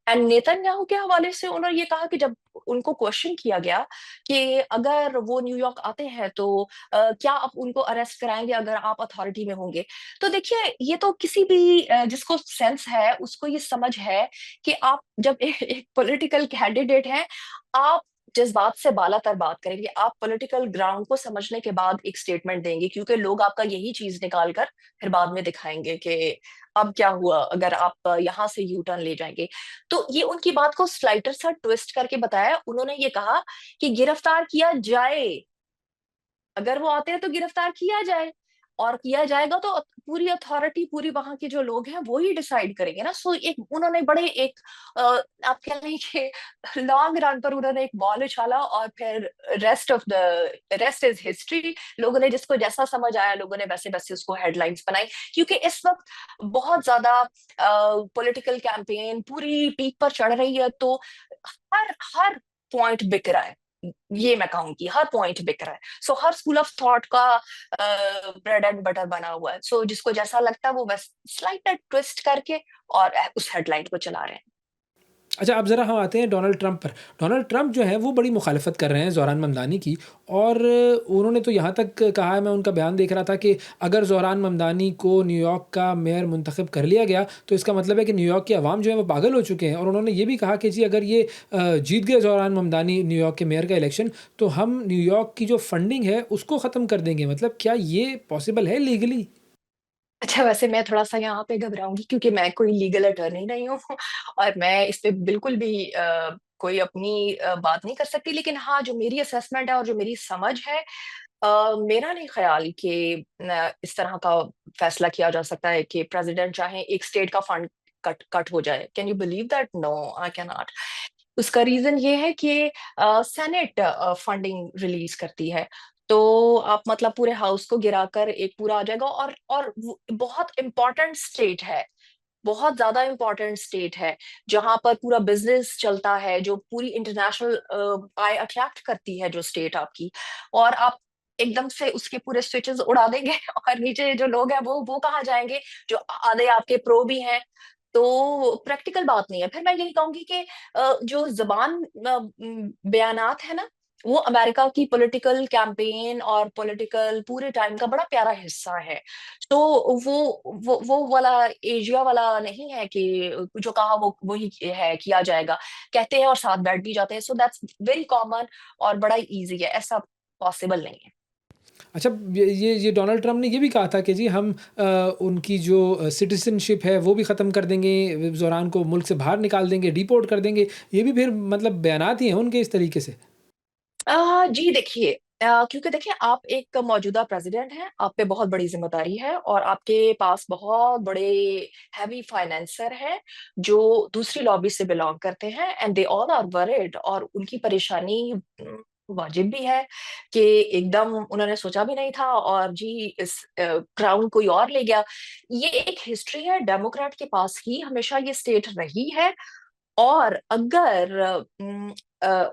एंड नेतन्याहू के हवाले से उन्होंने ये कहा कि जब उनको क्वेश्चन किया गया कि अगर वो न्यूयॉर्क आते हैं तो क्या आप उनको अरेस्ट कराएंगे अगर आप अथॉरिटी में होंगे? तो देखिए, ये तो किसी भी जिसको सेंस है उसको ये समझ है कि आप जब एक पॉलिटिकल कैंडिडेट हैं, आप जज्बात से बालातर बात करेंगे, आप पॉलिटिकल ग्राउंड को समझने के बाद एक स्टेटमेंट देंगे, क्योंकि लोग आपका यही चीज निकाल कर फिर बाद में दिखाएंगे कि अब क्या हुआ अगर आप यहाँ से यू टर्न ले जाएंगे। तो ये उनकी बात को स्लाइटर सा ट्विस्ट करके बताया। उन्होंने ये कहा कि गिरफ्तार किया जाए, अगर वो आते हैं तो गिरफ्तार किया जाए, और किया जाएगा तो पूरी अथॉरिटी, पूरी वहां के जो लोग हैं वो ही डिसाइड करेंगे ना। सो एक उन्होंने बड़े एक आप कह लें कि लॉन्ग रन पर उन्होंने एक बॉल उछाला और फिर रेस्ट इज हिस्ट्री। लोगों ने जिसको जैसा समझ आया, लोगों ने वैसे वैसे उसको हेडलाइंस बनाई, क्योंकि इस वक्त बहुत ज्यादा पॉलिटिकल कैंपेन पूरी पीक पर चढ़ रही है, तो हर हर पॉइंट बिक रहा है। ये मैं कहूंगी हर पॉइंट बिक रहा है। सो हर स्कूल ऑफ थॉट का ब्रेड एंड बटर बना हुआ है। सो जिसको जैसा लगता है वो बस स्लाइट ट्विस्ट करके और उस हेडलाइन को चला रहे हैं। अच्छा, अब ज़रा हम आते हैं डोनाल्ड ट्रंप पर। डोनाल्ड ट्रंप जो है वो बड़ी मुखालफ़त कर रहे हैं ज़ोहरान ममदानी की, और उन्होंने तो यहाँ तक कहा है, मैं उनका बयान देख रहा था कि अगर ज़ोहरान ममदानी को न्यूयॉर्क का मेयर मुंतखब कर लिया गया, तो इसका मतलब है कि न्यूयॉर्क के अवाम जो है वो पागल हो चुके हैं। और उन्होंने ये भी कहा कि जी अगर ये जीत गए ज़ोहरान ममदानी न्यूयॉर्क के मेयर का इलेक्शन, तो हम न्यूयॉर्क की जो फंडिंग है उसको ख़त्म कर देंगे। मतलब क्या ये पॉसिबल है लीगली? अच्छा, वैसे मैं थोड़ा-सा यहाँ पे घबराऊँगी क्योंकि मैं कोई लीगल अटॉर्नी नहीं हूँ और मैं इस पे बिल्कुल भी कोई अपनी बात नहीं कर सकती। लेकिन हाँ, जो मेरी असेसमेंट है और जो मेरी समझ है, मेरा नहीं ख़्याल कि इस तरह का फ़ैसला किया जा सकता है कि प्रेज़िडेंट चाहे एक स्टेट का फंड कट कट हो जाए। Can you believe that? No, I can not. उसका रीज़न ये है कि सेनेट फंडिंग रिलीज़ करती है। तो आप मतलब पूरे हाउस को गिराकर एक पूरा आ जाएगा, और वो बहुत इम्पोर्टेंट स्टेट है, बहुत ज़्यादा इम्पोर्टेंट स्टेट है, जहाँ पर पूरा बिज़नेस चलता है, जो पूरी इंटरनेशनल आय अट्रैक्ट करती है जो स्टेट आपकी, और आप एकदम से उसके पूरे स्विचेज़ उड़ा देंगे और नीचे जो लोग हैं वो कहाँ जाएँगे? जो आधे आपके प्रो भी हैं। तो प्रैक्टिकल बात नहीं है। फिर मैं यही कहूँगी कि जो बयानात है ना, वो अमेरिका की पॉलिटिकल कैंपेन और पॉलिटिकल पूरे टाइम का बड़ा प्यारा हिस्सा है। तो वो वाला एशिया वाला नहीं है कि जो कहा वो वही है, किया जाएगा। कहते हैं और साथ बैठ भी जाते हैं। सो दैट्स वेरी कॉमन और बड़ा ईज़ी है, ऐसा पॉसिबल नहीं है। अच्छा, ये डोनाल्ड ट्रंप ने ये भी कहा था कि जी हम उनकी जो सिटीज़नशिप है वो भी ख़त्म कर देंगे, ज़ोरान को मुल्क से बाहर निकाल देंगे, डिपोर्ट कर देंगे। ये भी फिर मतलब बयानात ही हैं उनके इस तरीके से। जी देखिए, क्योंकि देखिए आप एक मौजूदा प्रेसिडेंट हैं, आप पे बहुत बड़ी ज़िम्मेदारी है और आपके पास बहुत बड़े हेवी फाइनेंसर हैं, जो दूसरी लॉबी से बिलॉन्ग करते हैं, and they all are worried, और उनकी परेशानी वाजिब भी है कि एकदम उन्होंने सोचा भी नहीं था और जी इस क्राउन कोई और ले गया। ये एक हिस्ट्री है, डेमोक्रेट के पास ही हमेशा ये स्टेट रही है। और अगर अ,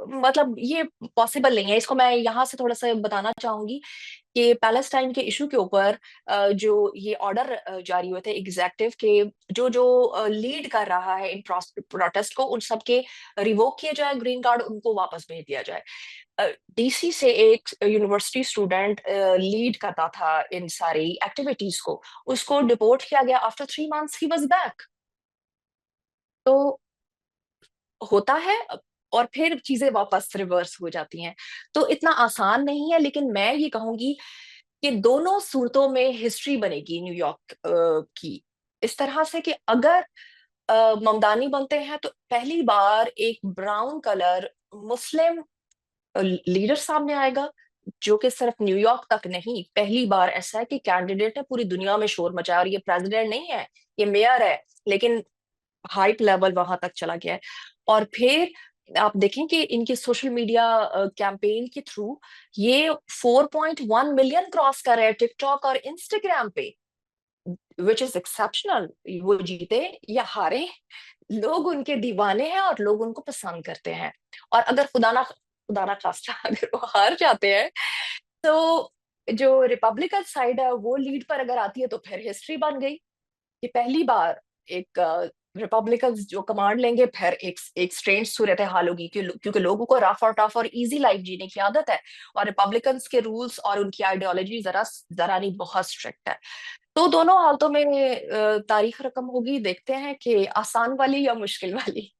मतलब ये पॉसिबल नहीं है, इसको मैं यहाँ से थोड़ा-सा बताना चाहूँगी कि पैलेस्टाइन के इश्यू के ऊपर जो ये ऑर्डर जारी हुए थे एग्ज़ेक्टिव के, जो लीड कर रहा है इन प्रोटेस्ट को, उन सब के रिवोक किए जाए ग्रीन कार्ड, उनको वापस भेज दिया जाए। डीसी से एक यूनिवर्सिटी स्टूडेंट लीड करता था इन सारी एक्टिविटीज़ को, उसको डिपोर्ट किया गया, after 3 months he was back. तो होता है, और फिर चीज़ें वापस रिवर्स हो जाती हैं। तो इतना आसान नहीं है, लेकिन मैं ये कहूँगी कि दोनों सूरतों में हिस्ट्री बनेगी न्यूयॉर्क की। इस तरह से कि अगर ममदानी बनते हैं तो पहली बार एक ब्राउन कलर मुस्लिम लीडर सामने आएगा, जो कि सिर्फ न्यूयॉर्क तक नहीं, पहली बार ऐसा है कि कैंडिडेट ने पूरी दुनिया में शोर मचाया, और ये प्रेज़िडेंट नहीं है, ये मेयर है, लेकिन हाइप लेवल वहां तक चला गया है। और फिर आप देखें कि इनके सोशल मीडिया कैंपेन के थ्रू ये 4.1 मिलियन क्रॉस कर रहे हैं टिकटॉक और इंस्टाग्राम पे, विच इज एक्सेप्शनल। वो जीते या हारे, लोग उनके दीवाने हैं और लोग उनको पसंद करते हैं। और अगर खुदा ना खास्ता अगर वो हार जाते हैं, तो जो रिपब्लिकन साइड है वो लीड पर अगर आती है, तो फिर हिस्ट्री बन गई कि पहली बार एक रिपब्लिकन्स जो कमांड लेंगे, फिर एक एक स्ट्रेंज सूरत हाल होगी, क्योंकि लोगों को रफ और टफ और इजी लाइफ जीने की आदत है, और रिपब्लिकन्स के रूल्स और उनकी आइडियोलॉजी जरा जरा नहीं, बहुत स्ट्रिक्ट है। तो दोनों हालतों में तारीख रकम होगी, देखते हैं कि आसान वाली या मुश्किल वाली।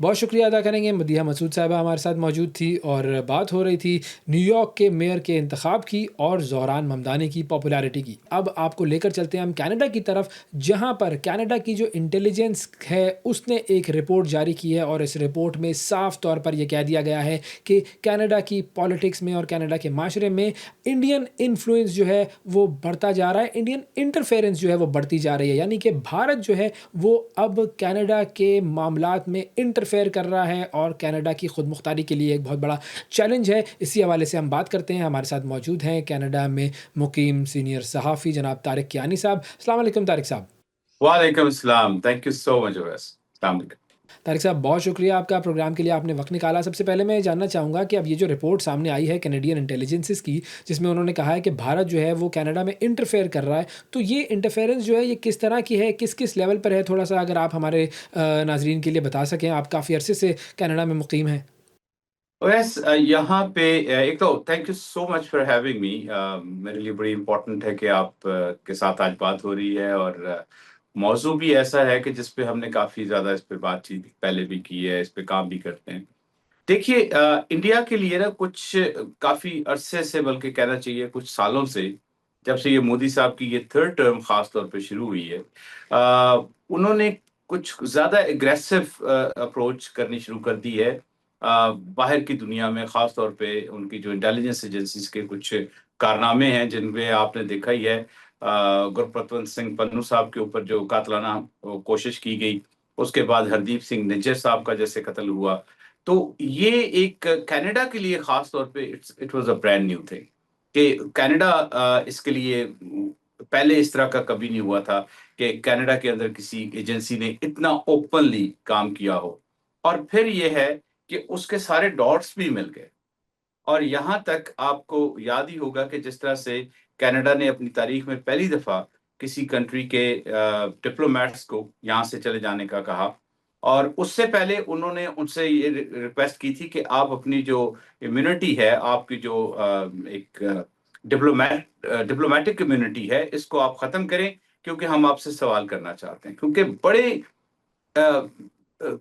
बहुत शुक्रिया अदा करेंगे, मदीहा मसूद साहिबा हमारे साथ मौजूद थी और बात हो रही थी न्यूयॉर्क के मेयर के इंतखाब की और ज़ोहरान ममदानी की पॉपुलैरिटी की। अब आपको लेकर चलते हैं हम कनाडा की तरफ, जहां पर कनाडा की जो इंटेलिजेंस है उसने एक रिपोर्ट जारी की है, और इस रिपोर्ट में साफ तौर पर यह कह दिया गया है कि कनाडा की पॉलिटिक्स में और कनाडा के माशरे में इंडियन इन्फ्लुएंस जो है वो बढ़ता जा रहा है, इंडियन इंटरफेरेंस जो है वो बढ़ती जा रही है। यानी कि भारत जो है वो अब कनाडा के मामलात में इंटरफेयर कर रहा है और कनाडा की खुद मुख्तारी के लिए एक बहुत बड़ा चैलेंज है। इसी हवाले से हम बात करते हैं। हमारे साथ मौजूद हैं कनाडा में मुकीम सीनियर सहाफ़ी जनाब तारिक कियानी साहब। अस्सलाम वालेकुम तारिक साहब। वालेकुम अस्सलाम। Thank you so much, Awais. अस्सलाम वालेकुम। तारिक साहब, बहुत शुक्रिया आपका प्रोग्राम के लिए, आपने वक़्त निकाला। सबसे पहले मैं ये जानना चाहूँगा कि अब ये जो रिपोर्ट सामने आई है कैनेडियन इंटेलिजेंसेस की, जिसमें उन्होंने कहा है कि भारत जो है वो कनाडा में इंटरफेयर कर रहा है, तो ये इंटरफेरेंस जो है ये किस तरह की है? किस-किस लेवल पर है? थोड़ा-सा अगर आप हमारे नाज़रीन के लिए बता सकें, आप काफ़ी अरसे से कनाडा में मुक़ीम हैं। यहाँ पे एक तो thank you so much for having me. मेरे लिए बड़ी इम्पोर्टेंट है कि आप के साथ आज बात हो रही है, और मौजू भी ऐसा है कि जिस पे हमने काफ़ी ज़्यादा इस पे बातचीत पहले भी की है, इस पे काम भी करते हैं। देखिए, इंडिया के लिए ना कुछ काफ़ी अरसे से, बल्कि कहना चाहिए कुछ सालों से, जब से ये मोदी साहब की ये थर्ड टर्म ख़ास तौर पे शुरू हुई है, उन्होंने कुछ ज़्यादा एग्रेसिव अप्रोच करनी शुरू कर दी है। बाहर की दुनिया में ख़ास तौर पे उनकी जो इंटेलिजेंस एजेंसीज़ के कुछ कारनामे हैं, जिनमें आपने देखा ही है, गुरप्रतवंत सिंह पन्नू साहब के ऊपर जो कातलाना कोशिश की गई, उसके बाद हरदीप सिंह निज्जर साहब का जैसे कत्ल हुआ। तो ये एक कनाडा के लिए ख़ास तौर पे it was a brand new thing कि कनाडा इसके लिए पहले इस तरह का कभी नहीं हुआ था कि कनाडा के अंदर किसी एजेंसी ने इतना ओपनली काम किया हो। और फिर ये है कि उसके सारे डॉट्स भी मिल गए, और यहाँ तक आपको याद ही होगा कि जिस तरह से कनाडा ने अपनी तारीख में पहली दफ़ा किसी कंट्री के डिप्लोमैट्स को यहाँ से चले जाने का कहा, और उससे पहले उन्होंने उनसे ये रिक्वेस्ट की थी कि आप अपनी जो इम्यूनिटी है, आपकी जो एक डिप्लोमैटिक इम्यूनिटी है, इसको आप ख़त्म करें, क्योंकि हम आपसे सवाल करना चाहते हैं। क्योंकि बड़े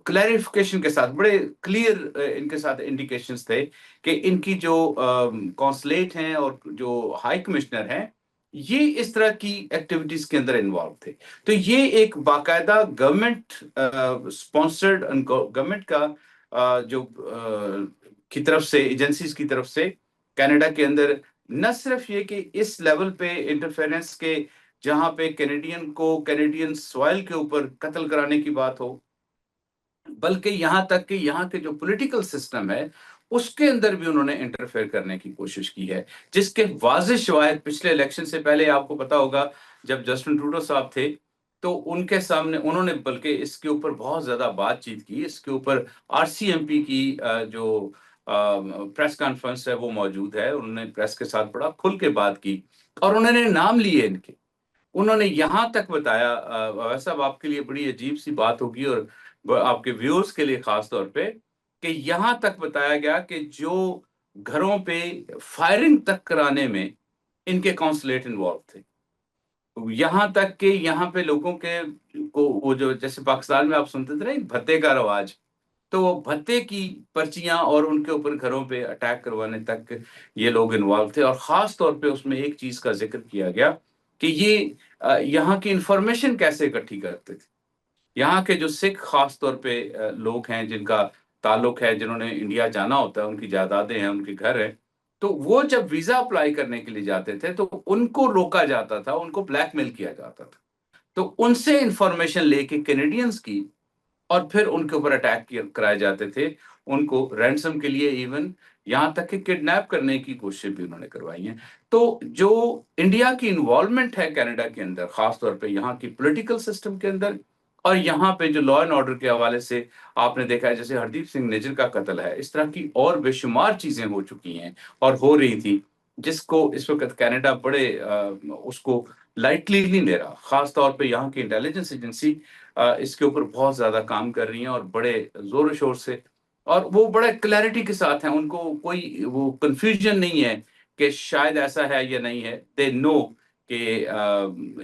क्लैरिफिकेशन के साथ, बड़े क्लियर इनके साथ इंडिकेशंस थे कि इनकी जो कॉन्सुलेट हैं और जो हाई कमिश्नर हैं, ये इस तरह की एक्टिविटीज के अंदर इन्वॉल्व थे। तो ये एक बाकायदा गवर्नमेंट स्पॉन्सर्ड, गवर्नमेंट का जो की तरफ से, एजेंसीज की तरफ से कनाडा के अंदर न सिर्फ ये कि इस लेवल पे इंटरफेरेंस के, जहां पे कैनेडियन को कैनेडियन सॉइल के ऊपर कत्ल कराने की बात हो, बल्कि यहाँ तक कि यहाँ के जो पॉलिटिकल सिस्टम है, उसके अंदर भी उन्होंने इंटरफेयर करने की कोशिश की है, जिसके वाज़ेह शवाहिद पिछले इलेक्शन से पहले आपको पता होगा, जब जस्टिन ट्रूडो साहब थे, तो उनके सामने उन्होंने बल्कि इसके ऊपर बहुत ज़्यादा बातचीत की। इसके ऊपर आरसीएमपी की जो प्रेस कॉन्फ्रेंस है वो मौजूद है। उन्होंने प्रेस के साथ बड़ा खुल के बात की, और उन्होंने नाम लिए इनके। उन्होंने यहाँ तक बताया, वैसा अब आपके लिए बड़ी अजीब सी बात होगी, और आपके व्यूअर्स के लिए खास तौर पे, कि यहाँ तक बताया गया कि जो घरों पे फायरिंग तक कराने में इनके कॉन्सुलेट इन्वॉल्व थे। तो यहाँ तक कि यहाँ पे लोगों के को वो जो जैसे पाकिस्तान में आप सुनते थे ना एक भत्ते का रवाज, तो वो भत्ते की पर्चियां और उनके ऊपर घरों पे अटैक करवाने तक ये लोग इन्वॉल्व थे। और खास तौर पे उसमें एक चीज का जिक्र किया गया कि ये यहाँ की इंफॉर्मेशन कैसे इकट्ठी करते थे। यहाँ के जो सिख खास तौर पे लोग हैं, जिनका ताल्लुक है, जिन्होंने इंडिया जाना होता है, उनकी जायदादें हैं, उनके घर हैं, तो वो जब वीजा अप्लाई करने के लिए जाते थे, तो उनको रोका जाता था, उनको ब्लैकमेल किया जाता था। तो उनसे इंफॉर्मेशन लेके कैनेडियंस की, और फिर उनके ऊपर अटैक कराए जाते थे, उनको रैंसम के लिए, इवन यहाँ तक कि किडनैप करने की कोशिश भी उन्होंने करवाई है। तो जो इंडिया की इन्वॉल्वमेंट है कनाडा के अंदर, खास तौर पे यहाँ की पॉलिटिकल सिस्टम के अंदर, और यहाँ पे जो लॉ एंड ऑर्डर के हवाले से आपने देखा है, जैसे हरदीप सिंह निज्जर का कत्ल है, इस तरह की और बेशुमार चीजें हो चुकी हैं और हो रही थी, जिसको इस वक्त कनाडा बड़े उसको लाइटली नहीं ले रहा। खास तौर पे यहाँ की इंटेलिजेंस एजेंसी इसके ऊपर बहुत ज्यादा काम कर रही हैं, और बड़े जोर शोर से, और वो बड़े क्लैरिटी के साथ हैं। उनको कोई वो कंफ्यूजन नहीं है कि शायद ऐसा है या नहीं है। दे नो कि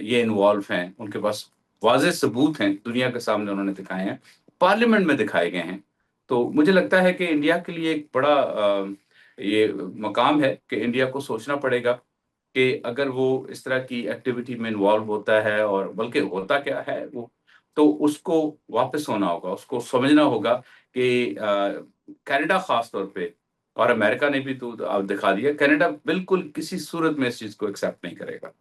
ये इन्वॉल्व हैं, उनके पास वाज़ेह सबूत हैं, दुनिया के सामने उन्होंने दिखाए हैं, पार्लियामेंट में दिखाए गए हैं। तो मुझे लगता है कि इंडिया के लिए एक बड़ा ये मकाम है कि इंडिया को सोचना पड़ेगा कि अगर वो इस तरह की एक्टिविटी में इन्वॉल्व होता है, और बल्कि होता क्या है वो, तो उसको वापस होना होगा, उसको समझना होगा कि कनाडा खास तौर पे, और अमेरिका ने भी तो अब दिखा दिया, कनाडा बिल्कुल किसी सूरत में इस चीज़ को एक्सेप्ट नहीं करेगा।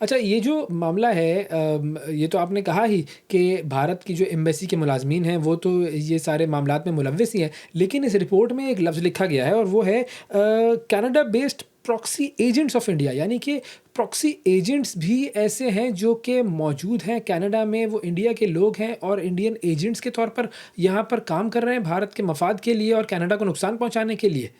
अच्छा, ये जो मामला है ये तो आपने कहा ही कि भारत की जो एम्बेसी के मुलाज़मीन हैं, वो तो ये सारे मामलात में मुलव्विस ही हैं। लेकिन इस रिपोर्ट में एक लफ़्ज़ लिखा गया है और वो है Canada based proxy agents of India, यानी कि प्रॉक्सी एजेंट्स भी ऐसे हैं जो कि मौजूद हैं कनाडा में, वो इंडिया के लोग हैं और इंडियन एजेंट्स के तौर पर यहाँ पर काम कर रहे हैं भारत के मफ़ाद के लिए और कनाडा को नुकसान पहुँचाने के लिए।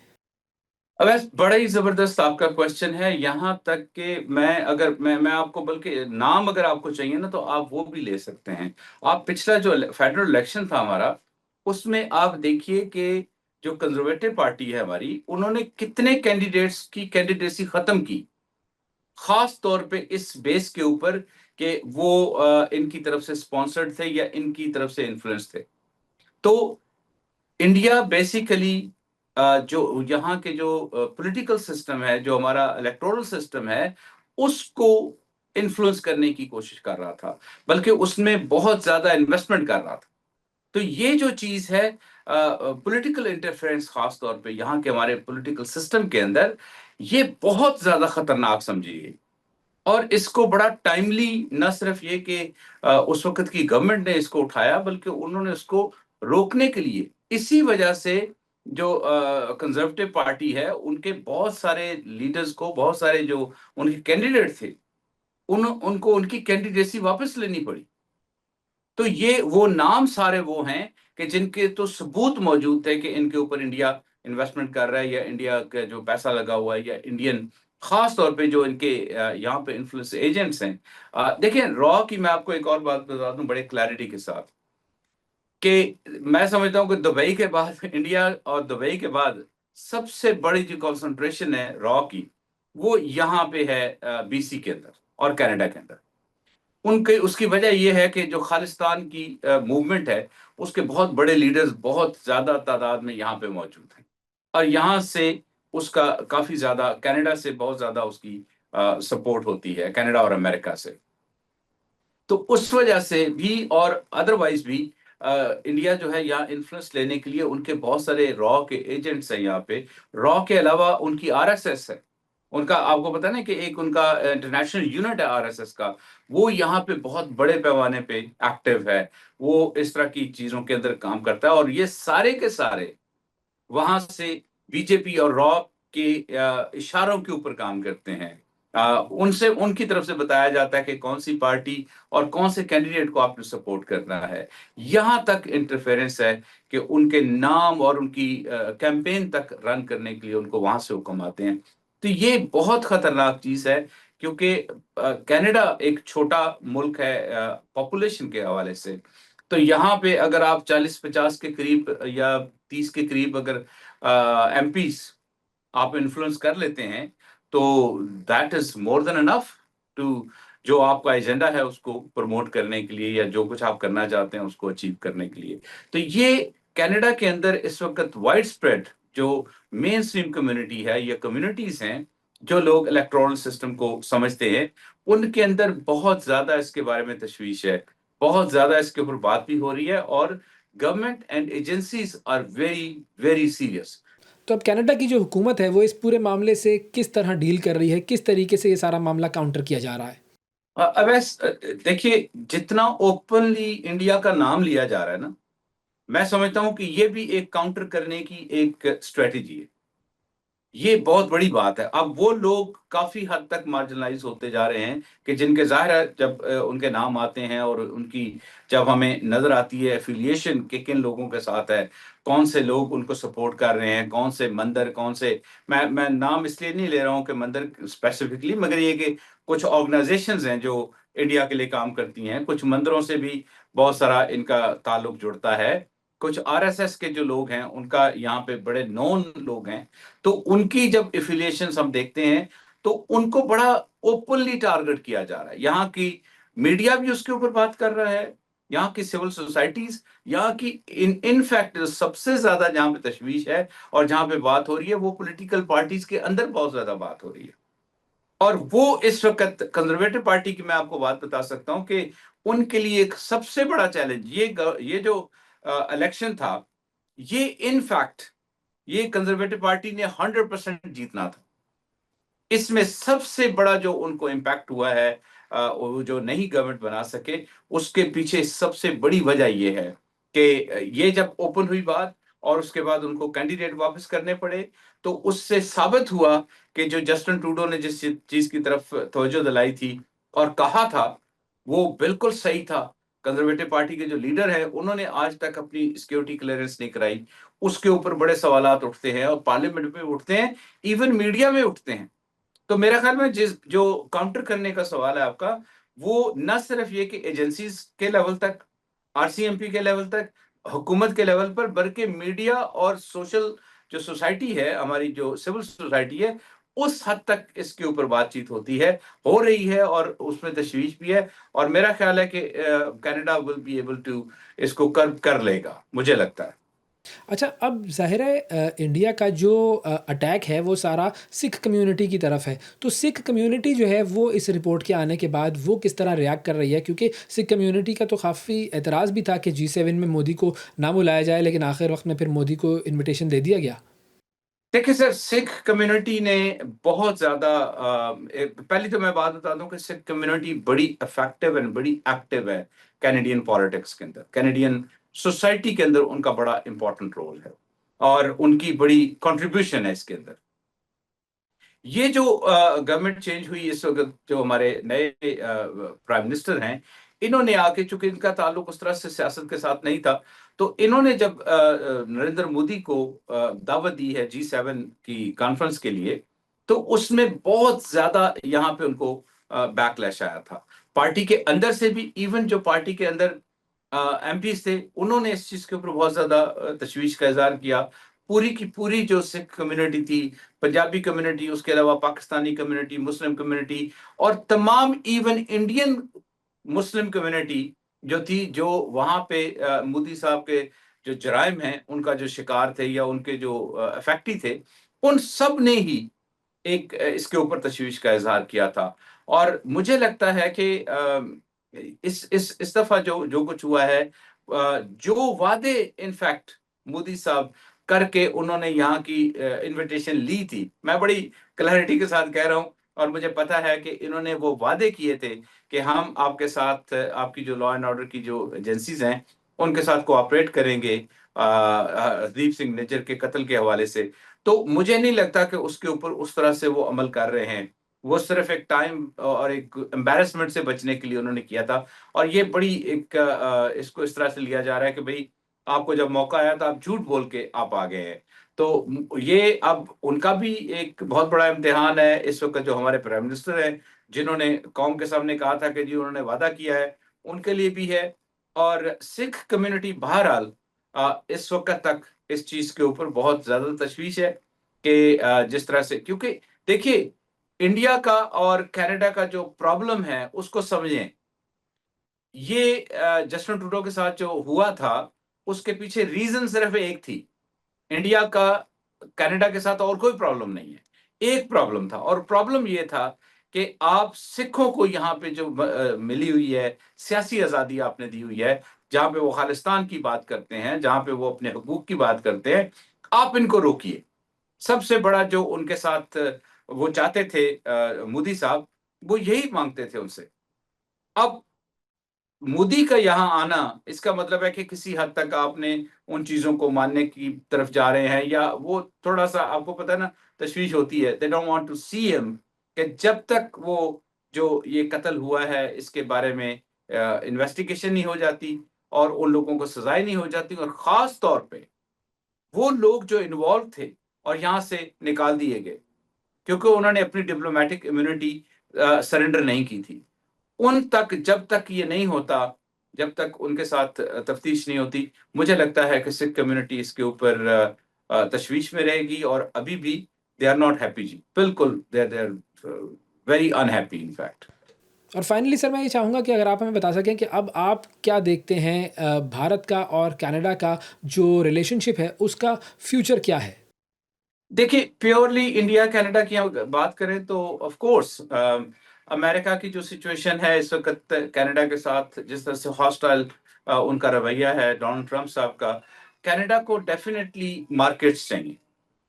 अब बड़ा ही जबरदस्त आपका क्वेश्चन है। यहाँ तक कि मैं आपको, बल्कि नाम अगर आपको चाहिए ना तो आप वो भी ले सकते हैं। आप पिछला जो फेडरल इलेक्शन था हमारा, उसमें आप देखिए कि जो कंजर्वेटिव पार्टी है हमारी, उन्होंने कितने कैंडिडेट्स की कैंडिडेसी खत्म की, खास तौर पे इस बेस के ऊपर कि वो इनकी तरफ से स्पॉन्सर्ड थे या इनकी तरफ से इन्फ्लुएंस थे। तो इंडिया बेसिकली जो यहाँ के जो पॉलिटिकल सिस्टम है, जो हमारा इलेक्टोरल सिस्टम है, उसको इन्फ्लुएंस करने की कोशिश कर रहा था, बल्कि उसमें बहुत ज्यादा इन्वेस्टमेंट कर रहा था। तो ये जो चीज है, पॉलिटिकल इंटरफेरेंस, खास तौर पे यहाँ के हमारे पॉलिटिकल सिस्टम के अंदर, ये बहुत ज्यादा खतरनाक समझी गई। और इसको बड़ा टाइमली, न सिर्फ ये कि उस वक्त की गवर्नमेंट ने इसको उठाया, बल्कि उन्होंने उसको रोकने के लिए, इसी वजह से जो कंजर्वेटिव पार्टी है, उनके बहुत सारे लीडर्स को, बहुत सारे जो उनके कैंडिडेट थे, उनको उनकी कैंडिडेसी वापस लेनी पड़ी। तो ये वो नाम सारे वो हैं कि जिनके तो सबूत मौजूद थे कि इनके ऊपर इंडिया इन्वेस्टमेंट कर रहा है, या इंडिया का जो पैसा लगा हुआ है, या इंडियन, खास तौर पे जो इनके यहाँ पे इन्फ्लुएंस एजेंट्स हैं। देखिए, रॉ की मैं आपको एक और बात बता दूं बड़े क्लैरिटी के साथ, कि मैं समझता हूं कि दुबई के बाद इंडिया और दुबई के बाद सबसे बड़ी जो कंसंट्रेशन है रॉ की, वो यहाँ पे है बीसी के अंदर और कनाडा के अंदर। उनके उसकी वजह ये है कि जो खालिस्तान की मूवमेंट है, उसके बहुत बड़े लीडर्स बहुत ज्यादा तादाद में यहाँ पे मौजूद हैं, और यहाँ से उसका काफी ज्यादा, कनाडा से बहुत ज्यादा उसकी सपोर्ट होती है, कनाडा और अमेरिका से। तो उस वजह से भी और अदरवाइज भी इंडिया जो है यहाँ इन्फ्लुएंस लेने के लिए, उनके बहुत सारे रॉ के एजेंट्स हैं यहाँ पे। रॉ के अलावा उनकी आरएसएस है, उनका आपको पता है ना कि एक उनका इंटरनेशनल यूनिट है आरएसएस का, वो यहाँ पे बहुत बड़े पैमाने पे एक्टिव है। वो इस तरह की चीजों के अंदर काम करता है, और ये सारे के सारे वहां से बीजेपी और रॉ के इशारों के ऊपर काम करते हैं। उनसे, उनकी तरफ से बताया जाता है कि कौन सी पार्टी और कौन से कैंडिडेट को आपने सपोर्ट करना है। यहां तक इंटरफेरेंस है कि उनके नाम और उनकी कैंपेन तक रन करने के लिए उनको वहां से हुक्म आते हैं। तो ये बहुत खतरनाक चीज है, क्योंकि कनाडा एक छोटा मुल्क है पॉपुलेशन के हवाले से। तो यहाँ पे अगर आप 40-50 के करीब या 30 के करीब अगर एमपीस आप इन्फ्लुएंस कर लेते हैं, तो that is more than enough to, जो आपका एजेंडा है उसको प्रमोट करने के लिए, या जो कुछ आप करना चाहते हैं उसको अचीव करने के लिए। तो ये कनाडा के अंदर इस वक्त वाइड स्प्रेड जो मेन स्ट्रीम कम्युनिटी है, या कम्युनिटीज हैं जो लोग इलेक्टोरल सिस्टम को समझते हैं, उनके अंदर बहुत ज्यादा इसके बारे में तशवीश है, बहुत ज्यादा इसके ऊपर बात भी हो रही है, और government and agencies are very very serious. तो अब कनाडा की जो हुकूमत है, वो इस पूरे मामले से किस तरह डील कर रही है? किस तरीके से ये सारा मामला काउंटर किया जा रहा है? देखिए, जितना ओपनली इंडिया का नाम लिया जा रहा है ना, मैं समझता हूं कि ये भी एक काउंटर करने की एक स्ट्रेटेजी है। ये बहुत बड़ी बात है। अब वो लोग काफी हद तक मार्जिनलाइज होते जा रहे हैं, कि जिनके ज़ाहिर है जब उनके नाम आते हैं, और उनकी जब हमें नजर आती है एफिलिएशन कि किन लोगों के साथ है, कौन से लोग उनको सपोर्ट कर रहे हैं, कौन से मंदिर, कौन से, मैं नाम इसलिए नहीं ले रहा हूं कि मंदिर स्पेसिफिकली, मगर ये कि कुछ ऑर्गेनाइजेशंस हैं जो इंडिया के लिए काम करती हैं, कुछ मंदिरों से भी बहुत सारा इनका ताल्लुक जुड़ता है। कुछ आरएसएस के जो लोग हैं, उनका यहाँ पे बड़े नोन लोग हैं। तो उनकी जब एफिलिएशंस हम देखते हैं, तो उनको बड़ा ओपनली टारगेट किया जा रहा है। यहाँ की मीडिया भी उसके ऊपर बात कर रहा है, यहाँ की सिविल सोसाइटीज, यहाँ की इनफैक्ट सबसे ज्यादा जहाँ पे तशवीश है और जहाँ पे बात हो रही है, वो पॉलिटिकल पार्टीज के अंदर बहुत ज्यादा बात हो रही है। और वो इस वक्त कंजर्वेटिव पार्टी की मैं आपको बात बता सकता हूं कि उनके लिए एक सबसे बड़ा चैलेंज ये जो इलेक्शन था, ये इनफैक्ट ये कंजर्वेटिव पार्टी ने 100% जीतना था। इसमें सबसे बड़ा जो उनको इम्पैक्ट हुआ है, वो जो नई गवर्नमेंट बना सके, उसके पीछे सबसे बड़ी वजह ये है कि ये जब ओपन हुई बात और उसके बाद उनको कैंडिडेट वापस करने पड़े, तो उससे साबित हुआ कि जो जस्टिन ट्रूडो ने जिस चीज की तरफ तवज्जो दिलाई थी और कहा था, वो बिल्कुल सही था। कंजर्वेटिव पार्टी के जो लीडर है, उन्होंने आज तक अपनी सिक्योरिटी क्लियरेंस नहीं कराई। उसके ऊपर बड़े सवालात उठते हैं और पार्लियामेंट में उठते हैं, इवन मीडिया में उठते हैं। तो मेरा ख्याल में जिस जो काउंटर करने का सवाल है आपका, वो न सिर्फ ये कि एजेंसीज के लेवल तक, आरसीएमपी के लेवल तक, हुकूमत के लेवल पर, बल्कि मीडिया और सोशल जो सोसाइटी है, हमारी जो सिविल सोसाइटी है, उस हद तक इसके ऊपर बातचीत होती है, हो रही है, और उसमें तशवीश भी है। और मेरा ख्याल है कि Canada will be able to इसको कर लेगा, मुझे लगता है। अच्छा, अब ज़ाहिर है इंडिया का जो अटैक है वो सारा सिख कम्युनिटी की तरफ है। तो सिख कम्युनिटी जो है वो इस रिपोर्ट के आने के बाद वो किस तरह रिएक्ट कर रही है? क्योंकि सिख कम्युनिटी का तो काफ़ी एतराज़ भी था कि G7 में मोदी को ना बुलाया जाए, लेकिन आखिर वक़्त में फिर मोदी को इन्विटेशन दे दिया गया। देखिए सर, सिख कम्युनिटी ने बहुत ज़्यादा पहले तो मैं बात बता दूं कि सिख कम्युनिटी बड़ी इफेक्टिव एंड बड़ी एक्टिव है कैनेडियन पॉलिटिक्स के अंदर, कैनेडियन सोसाइटी के अंदर उनका बड़ा इंपॉर्टेंट रोल है और उनकी बड़ी कंट्रीब्यूशन है इसके अंदर। ये जो गवर्नमेंट चेंज हुई इस वक्त, जो हमारे नए प्राइम मिनिस्टर हैं, इन्होंने आके, चूंकि इनका ताल्लुक उस तरह से सियासत के साथ नहीं था, तो इन्होंने जब नरेंद्र मोदी को दावत दी है G7 की कॉन्फ्रेंस के लिए, तो उसमें बहुत ज्यादा यहाँ पे उनको बैकलैश आया था पार्टी के अंदर से भी। इवन जो पार्टी के अंदर एमपी थे, उन्होंने इस चीज के ऊपर बहुत ज्यादा तशवीश का इजहार किया। पूरी की पूरी जो सिख कम्युनिटी थी, पंजाबी कम्युनिटी, उसके अलावा पाकिस्तानी कम्युनिटी, मुस्लिम कम्युनिटी, और तमाम इवन इंडियन मुस्लिम कम्युनिटी जो थी, जो वहां पे मोदी साहब के जो जराइम हैं उनका जो शिकार थे या उनके जो अफेक्टी थे, उन सब ने ही एक इसके ऊपर तशवीश का इजहार किया था। और मुझे लगता है कि इस दफा जो जो कुछ हुआ है, जो वादे इनफैक्ट मोदी साहब करके उन्होंने यहाँ की इनविटेशन ली थी, मैं बड़ी क्लैरिटी के साथ कह रहा हूँ, और मुझे पता है कि इन्होंने वो वादे किए थे कि हम आपके साथ, आपकी जो लॉ एंड ऑर्डर की जो एजेंसीज हैं उनके साथ कोऑपरेट करेंगे हरदीप सिंह निज्जर के कत्ल के हवाले से। तो मुझे नहीं लगता कि उसके ऊपर उस तरह से वो अमल कर रहे हैं। वो सिर्फ एक टाइम और एक एम्बैरेसमेंट से बचने के लिए उन्होंने किया था। और ये बड़ी एक इसको इस तरह से लिया जा रहा है कि भाई, आपको जब मौका आया तो आप झूठ बोल के आप आ गए हैं। तो ये अब उनका भी एक बहुत बड़ा इम्तिहान है इस वक्त, जो हमारे प्राइम मिनिस्टर हैं, जिन्होंने कौम के सामने कहा था कि जी उन्होंने वादा किया है, उनके लिए भी है। और सिख कम्युनिटी बहरहाल इस वक्त तक इस चीज के ऊपर बहुत ज्यादा तशवीश है कि जिस तरह से, क्योंकि देखिए, इंडिया का और कनाडा का जो प्रॉब्लम है उसको समझें। ये जस्टिन ट्रूडो के साथ जो हुआ था, उसके पीछे रीजन सिर्फ एक थी। इंडिया का कनाडा के साथ और कोई प्रॉब्लम नहीं है, एक प्रॉब्लम था, और प्रॉब्लम ये था कि आप सिखों को यहाँ पे जो मिली हुई है सियासी आजादी आपने दी हुई है, जहां पे वो खालिस्तान की बात करते हैं, जहां पे वो अपने हुकूक की बात करते हैं, आप इनको रोकिए। सबसे बड़ा जो उनके साथ वो चाहते थे मोदी साहब, वो यही मांगते थे उनसे। अब मोदी का यहाँ आना, इसका मतलब है कि किसी हद तक आपने उन चीजों को मानने की तरफ जा रहे हैं, या वो थोड़ा सा, आपको पता है ना, तशवीश होती है, they don't want to see him, कि जब तक वो जो ये कत्ल हुआ है इसके बारे में इन्वेस्टिगेशन नहीं हो जाती और उन लोगों को सजाएं नहीं हो जाती, और खास तौर पे वो लोग जो इन्वॉल्व थे और यहाँ से निकाल दिए गए क्योंकि उन्होंने अपनी डिप्लोमेटिक इम्यूनिटी सरेंडर नहीं की थी, उन तक जब तक ये नहीं होता, जब तक उनके साथ तफ्तीश नहीं होती, मुझे लगता है कि सिख कम्युनिटी इसके ऊपर तशवीश में रहेगी। और अभी भी दे आर नॉट हैप्पी जी, बिल्कुल they are very unhappy in fact. और फाइनली सर, मैं ये चाहूँगा कि अगर आप हमें बता सकें कि अब आप क्या देखते हैं भारत का और कनाडा का जो रिलेशनशिप है उसका फ्यूचर क्या है? देखिए, प्योरली इंडिया कनाडा की अगर बात करें तो ऑफ कोर्स अमेरिका की जो सिचुएशन है इस वक्त कनाडा के साथ, जिस तरह से हॉस्टाइल उनका रवैया है डोनाल्ड ट्रंप साहब का, कनाडा को डेफिनेटली मार्केट्स चाहिए।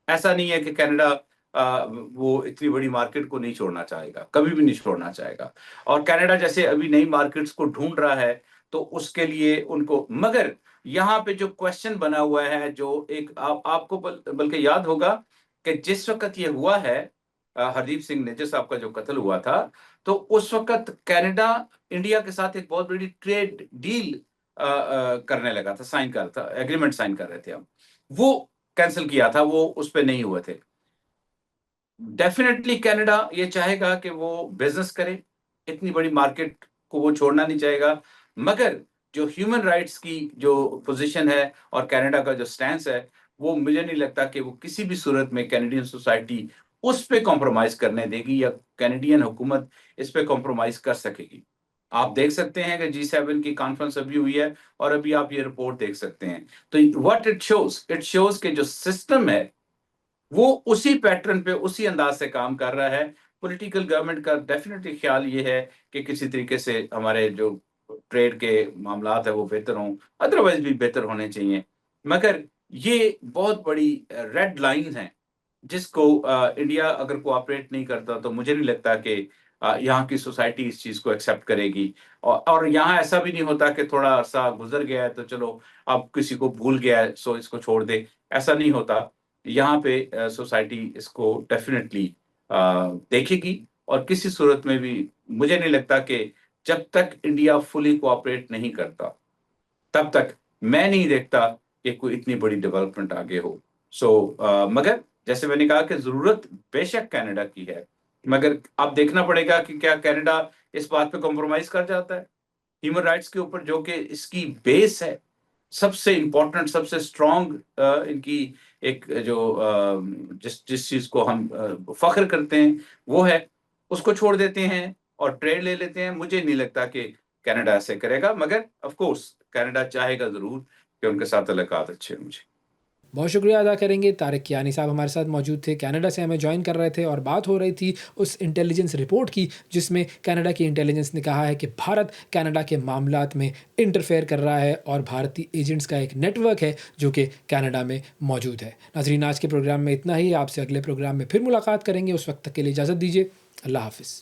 ऐसा नहीं है कि कनाडा वो इतनी बड़ी मार्केट को नहीं छोड़ना चाहेगा, कभी भी नहीं छोड़ना चाहेगा। और कनाडा जैसे अभी नई मार्केट्स को ढूंढ रहा है, तो उसके लिए उनको, मगर यहाँ पे जो क्वेश्चन बना हुआ है, जो एक आपको बल्कि याद होगा कि जिस वक्त ये हुआ है, हरदीप सिंह निज्जर साहब का जो कत्ल हुआ था, तो उस वक्त कनाडा इंडिया के साथ एक बहुत बड़ी ट्रेड डील करने लगा था, साइन कर था, एग्रीमेंट साइन कर रहे थे हम, वो कैंसिल किया था, वो उस पे नहीं हुए थे। डेफिनेटली कनाडा ये चाहेगा कि वो बिजनेस करे, इतनी बड़ी मार्केट को वो छोड़ना नहीं चाहेगा, मगर जो ह्यूमन राइट्स की जो पोजीशन है और कनाडा का जो स्टैंस है, वो मुझे नहीं लगता कि वो किसी भी सूरत में कैनेडियन सोसाइटी उस पे कॉम्प्रोमाइज करने देगी, या कैनेडियन हुकूमत इस पे कॉम्प्रोमाइज कर सकेगी। आप देख सकते हैं कि G7 की कॉन्फ्रेंस अभी हुई है, और अभी आप ये रिपोर्ट देख सकते हैं। तो व्हाट इट शोज कि जो सिस्टम है वो उसी पैटर्न पे, उसी अंदाज से काम कर रहा है। पॉलिटिकल गवर्नमेंट का डेफिनेटली ख्याल ये है कि किसी तरीके से हमारे जो ट्रेड के मामलात है वो बेहतर हों, अदरवाइज भी बेहतर होने चाहिए। मगर ये बहुत बड़ी रेड लाइन है, जिसको इंडिया अगर कोऑपरेट नहीं करता, तो मुझे नहीं लगता कि यहाँ की सोसाइटी इस चीज को एक्सेप्ट करेगी। और यहाँ ऐसा भी नहीं होता कि थोड़ा अरसा गुजर गया है तो चलो अब किसी को भूल गया है सो इसको छोड़ दे, ऐसा नहीं होता। यहाँ पे सोसाइटी इसको डेफिनेटली देखेगी, और किसी सूरत में भी मुझे नहीं लगता कि जब तक इंडिया फुली कोऑपरेट नहीं करता, तब तक मैं नहीं देखता कि कोई इतनी बड़ी डेवलपमेंट आगे हो। मगर जैसे मैंने कहा कि जरूरत बेशक कनाडा की है, मगर अब देखना पड़ेगा कि क्या कनाडा इस बात पे कॉम्प्रोमाइज कर जाता है ह्यूमन राइट्स के ऊपर, जो कि इसकी बेस है, सबसे इंपॉर्टेंट, सबसे स्ट्रॉन्ग इनकी एक जो जिस जिस चीज को हम फख्र करते हैं वो है, उसको छोड़ देते हैं और ट्रेड ले लेते हैं। मुझे नहीं लगता कि कनाडा ऐसे करेगा, मगर ऑफ कोर्स कनाडा चाहेगा जरूर कि उनके साथ तल्लुकात अच्छे हों। मुझे बहुत शुक्रिया अदा करेंगे। तारिक कियानी साहब हमारे साथ मौजूद थे, कनाडा से हमें जॉइन कर रहे थे और बात हो रही थी उस इंटेलिजेंस रिपोर्ट की जिसमें कनाडा की इंटेलिजेंस ने कहा है कि भारत कनाडा के मामलात में इंटरफेयर कर रहा है और भारतीय एजेंट्स का एक नेटवर्क है जो कि कनाडा में मौजूद है। नाज़रीन, आज के प्रोग्राम में इतना ही। आपसे अगले प्रोग्राम में फिर मुलाकात करेंगे। उस वक्त तक के लिए इजाज़त दीजिए। अल्लाह हाफ़िज़।